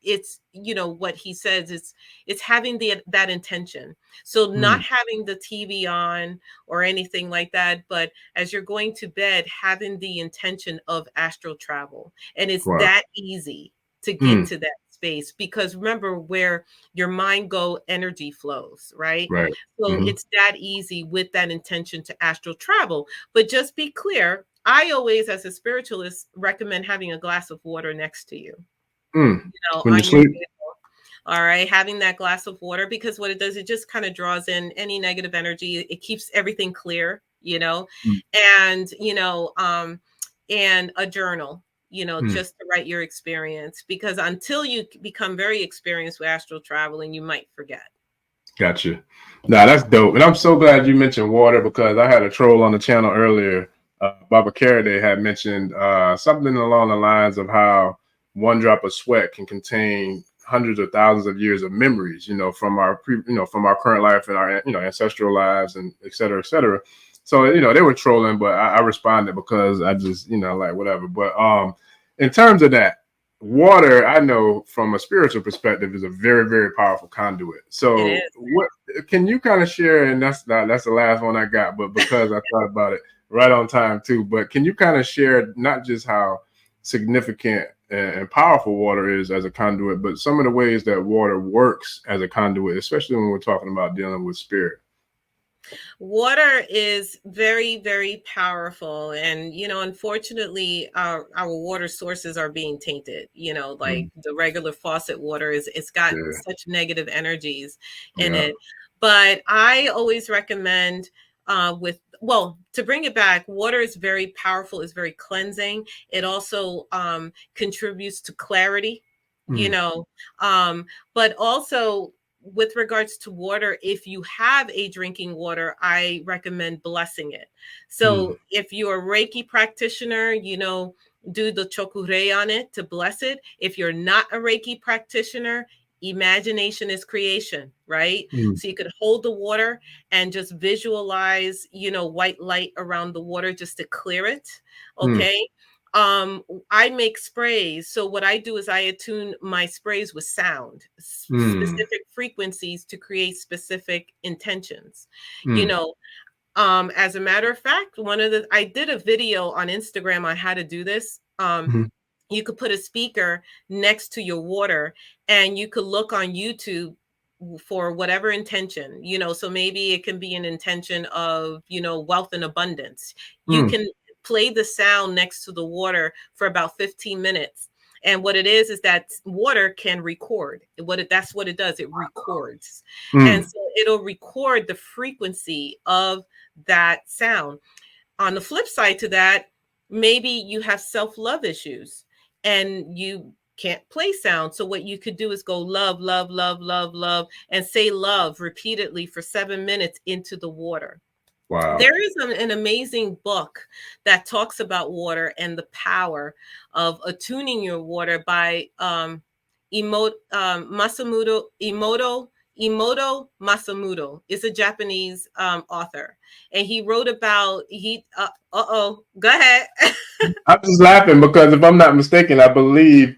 it's, you know, what he says, it's having that intention. So not having the TV on or anything like that, but as you're going to bed, having the intention of astral travel. And it's that easy to get to that space, because remember, where your mind go, energy flows, right? So it's that easy with that intention to astral travel. But just be clear, I always, as a spiritualist, recommend having a glass of water next to you. You know, when you on your sleep. table. All right, having that glass of water, because what it does, it just kind of draws in any negative energy. It keeps everything clear, you know. And you know, and a journal, you know, just to write your experience, because until you become very experienced with astral traveling, you might forget. Gotcha. Nah, that's dope. And I'm so glad you mentioned water, because I had a troll on the channel earlier. Baba Karaday had mentioned something along the lines of how one drop of sweat can contain hundreds of thousands of years of memories, you know, from our from our current life and our, you know, ancestral lives, and et cetera, et cetera. So, you know, they were trolling, but I responded because I just, you know, like, whatever. But in terms of that, water, I know from a spiritual perspective, is a very, very powerful conduit. So what can you kind of share? And that's the last one I got, but because I thought about it right on time too. But can you kind of share not just how significant and powerful water is as a conduit, but some of the ways that water works as a conduit, especially when we're talking about dealing with spirit? Water is very, very powerful. And, you know, unfortunately, our water sources are being tainted. You know, like the regular faucet water it's got such negative energies in it. But I always recommend to bring it back, water is very powerful, is very cleansing. It also contributes to clarity, you know, but also, with regards to water, if you have a drinking water, I recommend blessing it. So if you're a Reiki practitioner, you know, do the chokure on it to bless it. If you're not a Reiki practitioner, imagination is creation, right? So you could hold the water and just visualize, you know, white light around the water just to clear it. Okay. I make sprays. So what I do is I attune my sprays with sound, specific frequencies to create specific intentions. You know, as a matter of fact, I did a video on Instagram on how to do this. You could put a speaker next to your water, and you could look on YouTube for whatever intention, you know, so maybe it can be an intention of, you know, wealth and abundance. You can play the sound next to the water for about 15 minutes. And what it is that water can record. That's what it does. It records. And so it'll record the frequency of that sound. On the flip side to that, maybe you have self-love issues and you can't play sound. So what you could do is go love, love, love, love, love, and say love repeatedly for 7 minutes into the water. Wow. There is an amazing book that talks about water and the power of attuning your water by Emoto Masamuto is a Japanese author, and he wrote about go ahead. I'm just laughing because if I'm not mistaken, I believe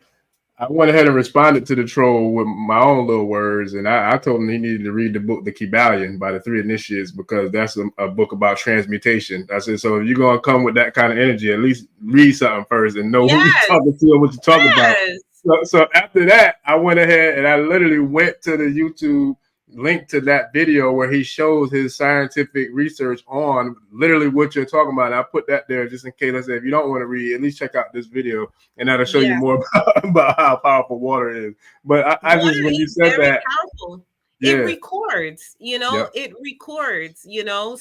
I went ahead and responded to the troll with my own little words, and I told him he needed to read the book The Kybalion by the Three Initiates, because that's a book about transmutation. I said, so if you're gonna come with that kind of energy, at least read something first and know who you're Yes, talking to and what you're talking about. yes. So after that, I went ahead and I literally went to the YouTube link to that video where he shows his scientific research on literally what you're talking about. And I put that there just in case. I said, if you don't want to read, at least check out this video, and that'll show you more about how powerful water is. But I just, when you said very that, powerful. yeah, It records, yep, it records,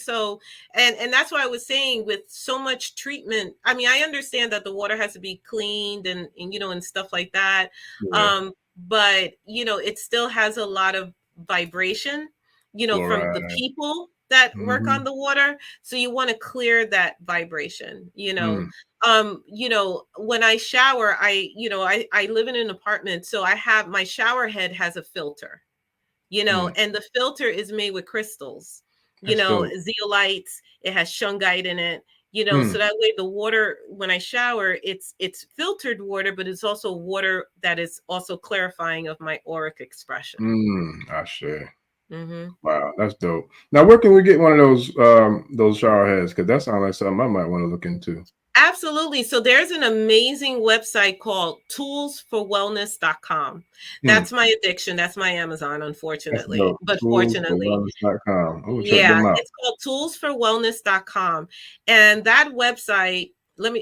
so and that's why I was saying, with so much treatment, I mean, I understand that the water has to be cleaned and and stuff like that, yeah, but it still has a lot of vibration, from the fluoride. people that work Mm-hmm. on the water, so you want to clear that vibration. Mm, When I shower, I live in an apartment, so I have my shower head has a filter, mm. and the filter is made with crystals, That's dope. zeolites. It has shungite in it, so Mm, that way the water, when I shower, it's filtered water, but it's also water that is also clarifying of my auric expression. I share. Hmm. Wow, that's dope. Now, where can we get one of those shower heads? Because that sounds like something I might want to look into. Absolutely. So there's an amazing website called toolsforwellness.com. Mm, That's my addiction. That's my Amazon, that's unfortunately. dope. But fortunately, Toolsforwellness.com. I'm gonna check yeah, them out. it's called toolsforwellness.com. And that website,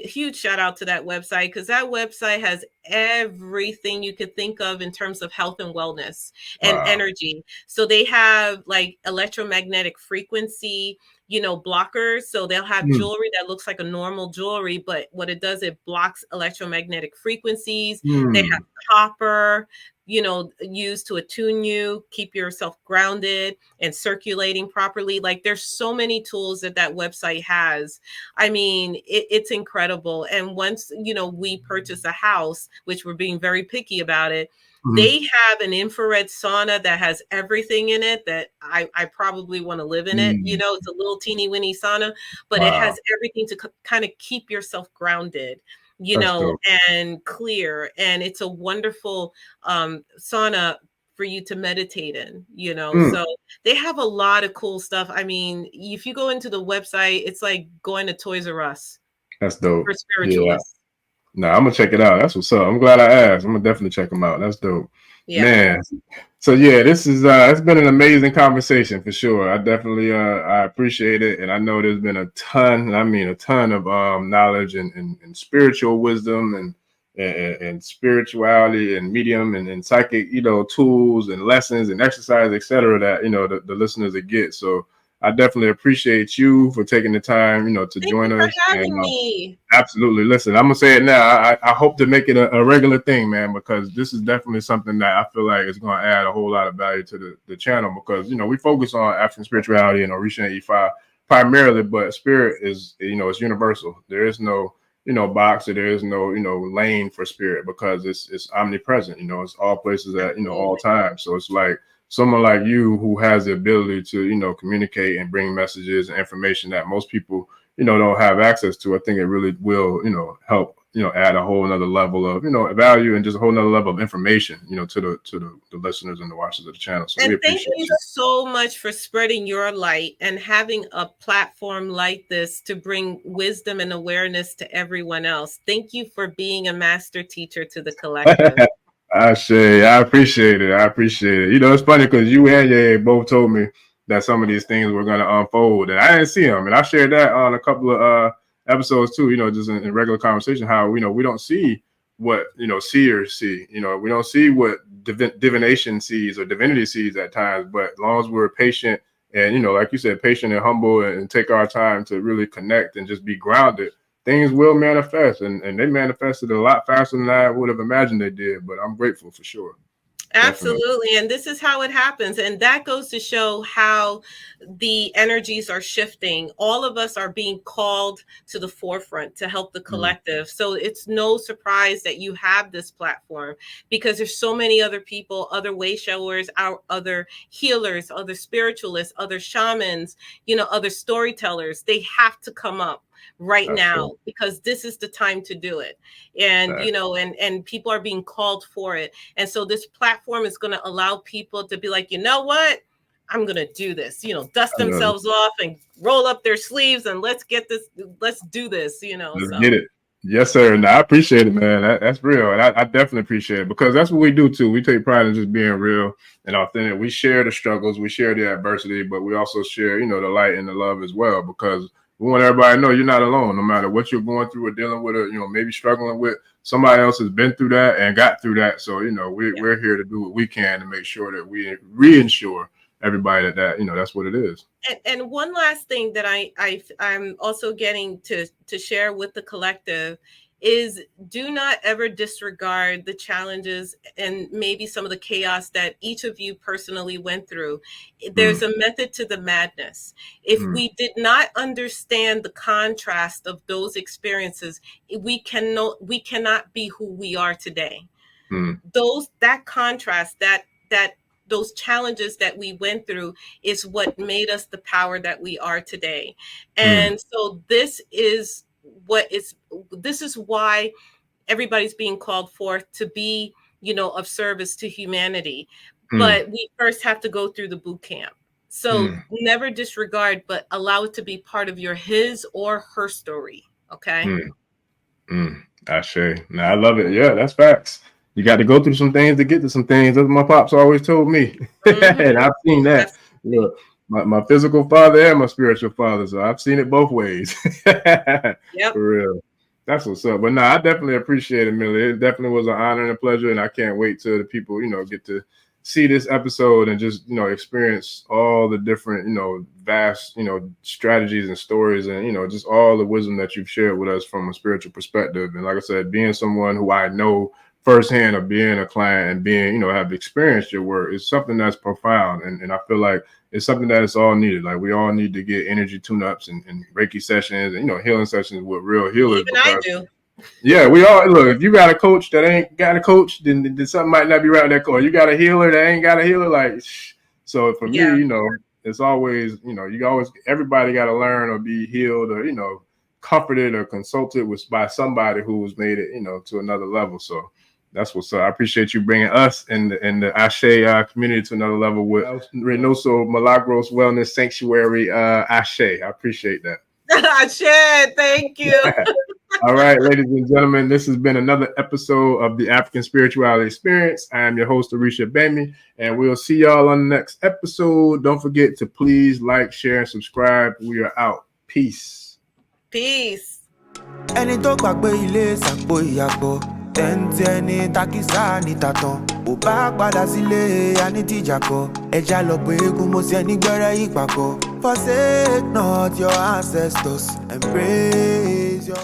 huge shout out to that website, because that website has everything you could think of in terms of health and wellness and Wow. energy. So they have like electromagnetic frequency, blockers. So they'll have Mm, jewelry that looks like a normal jewelry, but what it does, it blocks electromagnetic frequencies. They have mm, copper, used to attune you, keep yourself grounded and circulating properly. Like, there's so many tools that website has. I mean, it's incredible. And once, we purchase a house, which we're being very picky about it, mm, they have an infrared sauna that has everything in it that I probably want to live in it. mm. It's a little teeny weeny sauna, but it Wow, has everything to kind of keep yourself grounded, that's dope. and clear. And it's a wonderful sauna for you to meditate in, Mm, So they have a lot of cool stuff. I mean, if you go into the website, it's like going to Toys R Us that's dope. for Yeah. spiritualists. No, I'm gonna check it out. That's what's up. I'm glad I asked. I'm gonna definitely check them out. That's dope. Yeah. Man. So yeah, this is it's been an amazing conversation for sure. I definitely I appreciate it. And I know there's been a ton, I mean a ton of knowledge and spiritual wisdom and spirituality and medium and psychic, tools and lessons and exercise, etc. that the listeners will get. So I definitely appreciate you for taking the time, to Thank join you for us. And having me. absolutely. Listen, I'm gonna say it now. I hope to make it a regular thing, man, because this is definitely something that I feel like is going to add a whole lot of value to the channel. Because we focus on African spirituality and Orisha and Ifa primarily, but spirit is it's universal. There is no box, or there is no lane for spirit, because it's omnipresent. It's all places at all Absolutely. times. So it's like someone like you who has the ability to communicate and bring messages and information that most people don't have access to. I think it really will, help, add a whole nother level of, value and just a whole nother level of information, to the listeners and the watchers of the channel. So we And thank appreciate you you. so much for spreading your light and having a platform like this to bring wisdom and awareness to everyone else. Thank you for being a master teacher to the collective. I appreciate it. I appreciate it. It's funny because you and Ye both told me that some of these things were going to unfold, and I didn't see them. And I shared that on a couple of episodes too. Just in regular conversation, how we don't see what seers see. We don't see what divination sees or divinity sees at times. But as long as we're patient and like you said, patient and humble, and take our time to really connect and just be grounded, things will manifest, and they manifested a lot faster than I would have imagined they did. But I'm grateful for sure. Definitely. Absolutely. And this is how it happens. And that goes to show how the energies are shifting. All of us are being called to the forefront to help the Mm. collective. So it's no surprise that you have this platform, because there's so many other people, other way showers, our other healers, other spiritualists, other shamans, other storytellers. They have to come up right now, because this is the time to do it. And, you know, and people are being called for it. And so this platform is going to allow people to be like, you know what? I'm going to do this, you know, dust themselves off and roll up their sleeves and let's do this, you know. Let's get it. Yes, sir. And I appreciate it, man. That's real. And I definitely appreciate it, because that's what we do too. We take pride in just being real and authentic. We share the struggles, we share the adversity, but we also share, you know, the light and the love as well, because we want everybody to know you're not alone, no matter what you're going through or dealing with, or, you know, maybe struggling with. Somebody else has been through that and got through that. So, you know, we're here to do what we can to make sure that we reinsure everybody that, you know, that's what it is. And one last thing that I'm also getting to share with the collective is, do not ever disregard the challenges and maybe some of the chaos that each of you personally went through. There's a method to the madness. If we did not understand the contrast of those experiences, we cannot be who we are today. That contrast, those challenges that we went through is what made us the power that we are today. And so this is why everybody's being called forth to be, you know, of service to humanity. But we first have to go through the boot camp. So never disregard, but allow it to be part of his or her story. Okay. Ashe. Now I love it. Yeah, that's facts. You got to go through some things to get to some things. That's what my pops always told me. And I've seen that. Look, my physical father and my spiritual father. So I've seen it both ways. For real. That's what's up. But no, I definitely appreciate it, Millie. It definitely was an honor and a pleasure. And I can't wait till the people, you know, get to see this episode and just, you know, experience all the different, you know, vast, you know, strategies and stories and, you know, just all the wisdom that you've shared with us from a spiritual perspective. And like I said, being someone who I know firsthand of being a client and being, you know, have experienced your work is something that's profound. And I feel like it's something that is all needed. Like we all need to get energy tune-ups and Reiki sessions and, you know, healing sessions with real healers. Even I do. Yeah, we all look. If you got a coach that ain't got a coach, then something might not be right with that coach. You got a healer that ain't got a healer. Like, so for me, you know, it's always, you know, everybody got to learn or be healed or, you know, comforted or consulted by somebody who's made it, you know, to another level. So that's what's up. I appreciate you bringing us and the Ashe community to another level with Reynoso Milagros Wellness Sanctuary. Ashe, I appreciate that. Ashe, thank you. All right, ladies and gentlemen, this has been another episode of the African Spirituality Experience. I am your host, Orisha Gbemi, and we'll see y'all on the next episode. Don't forget to please like, share, and subscribe. We are out. Peace. Peace. Tẹ́ntẹ́ni takisa ní tàtàn bó bá padà sílé anítìjàkọ ẹja lọ pé eégún mo ṣe nígbẹ́rẹ́ ìpàkọ́. Forsake not your ancestors and praise your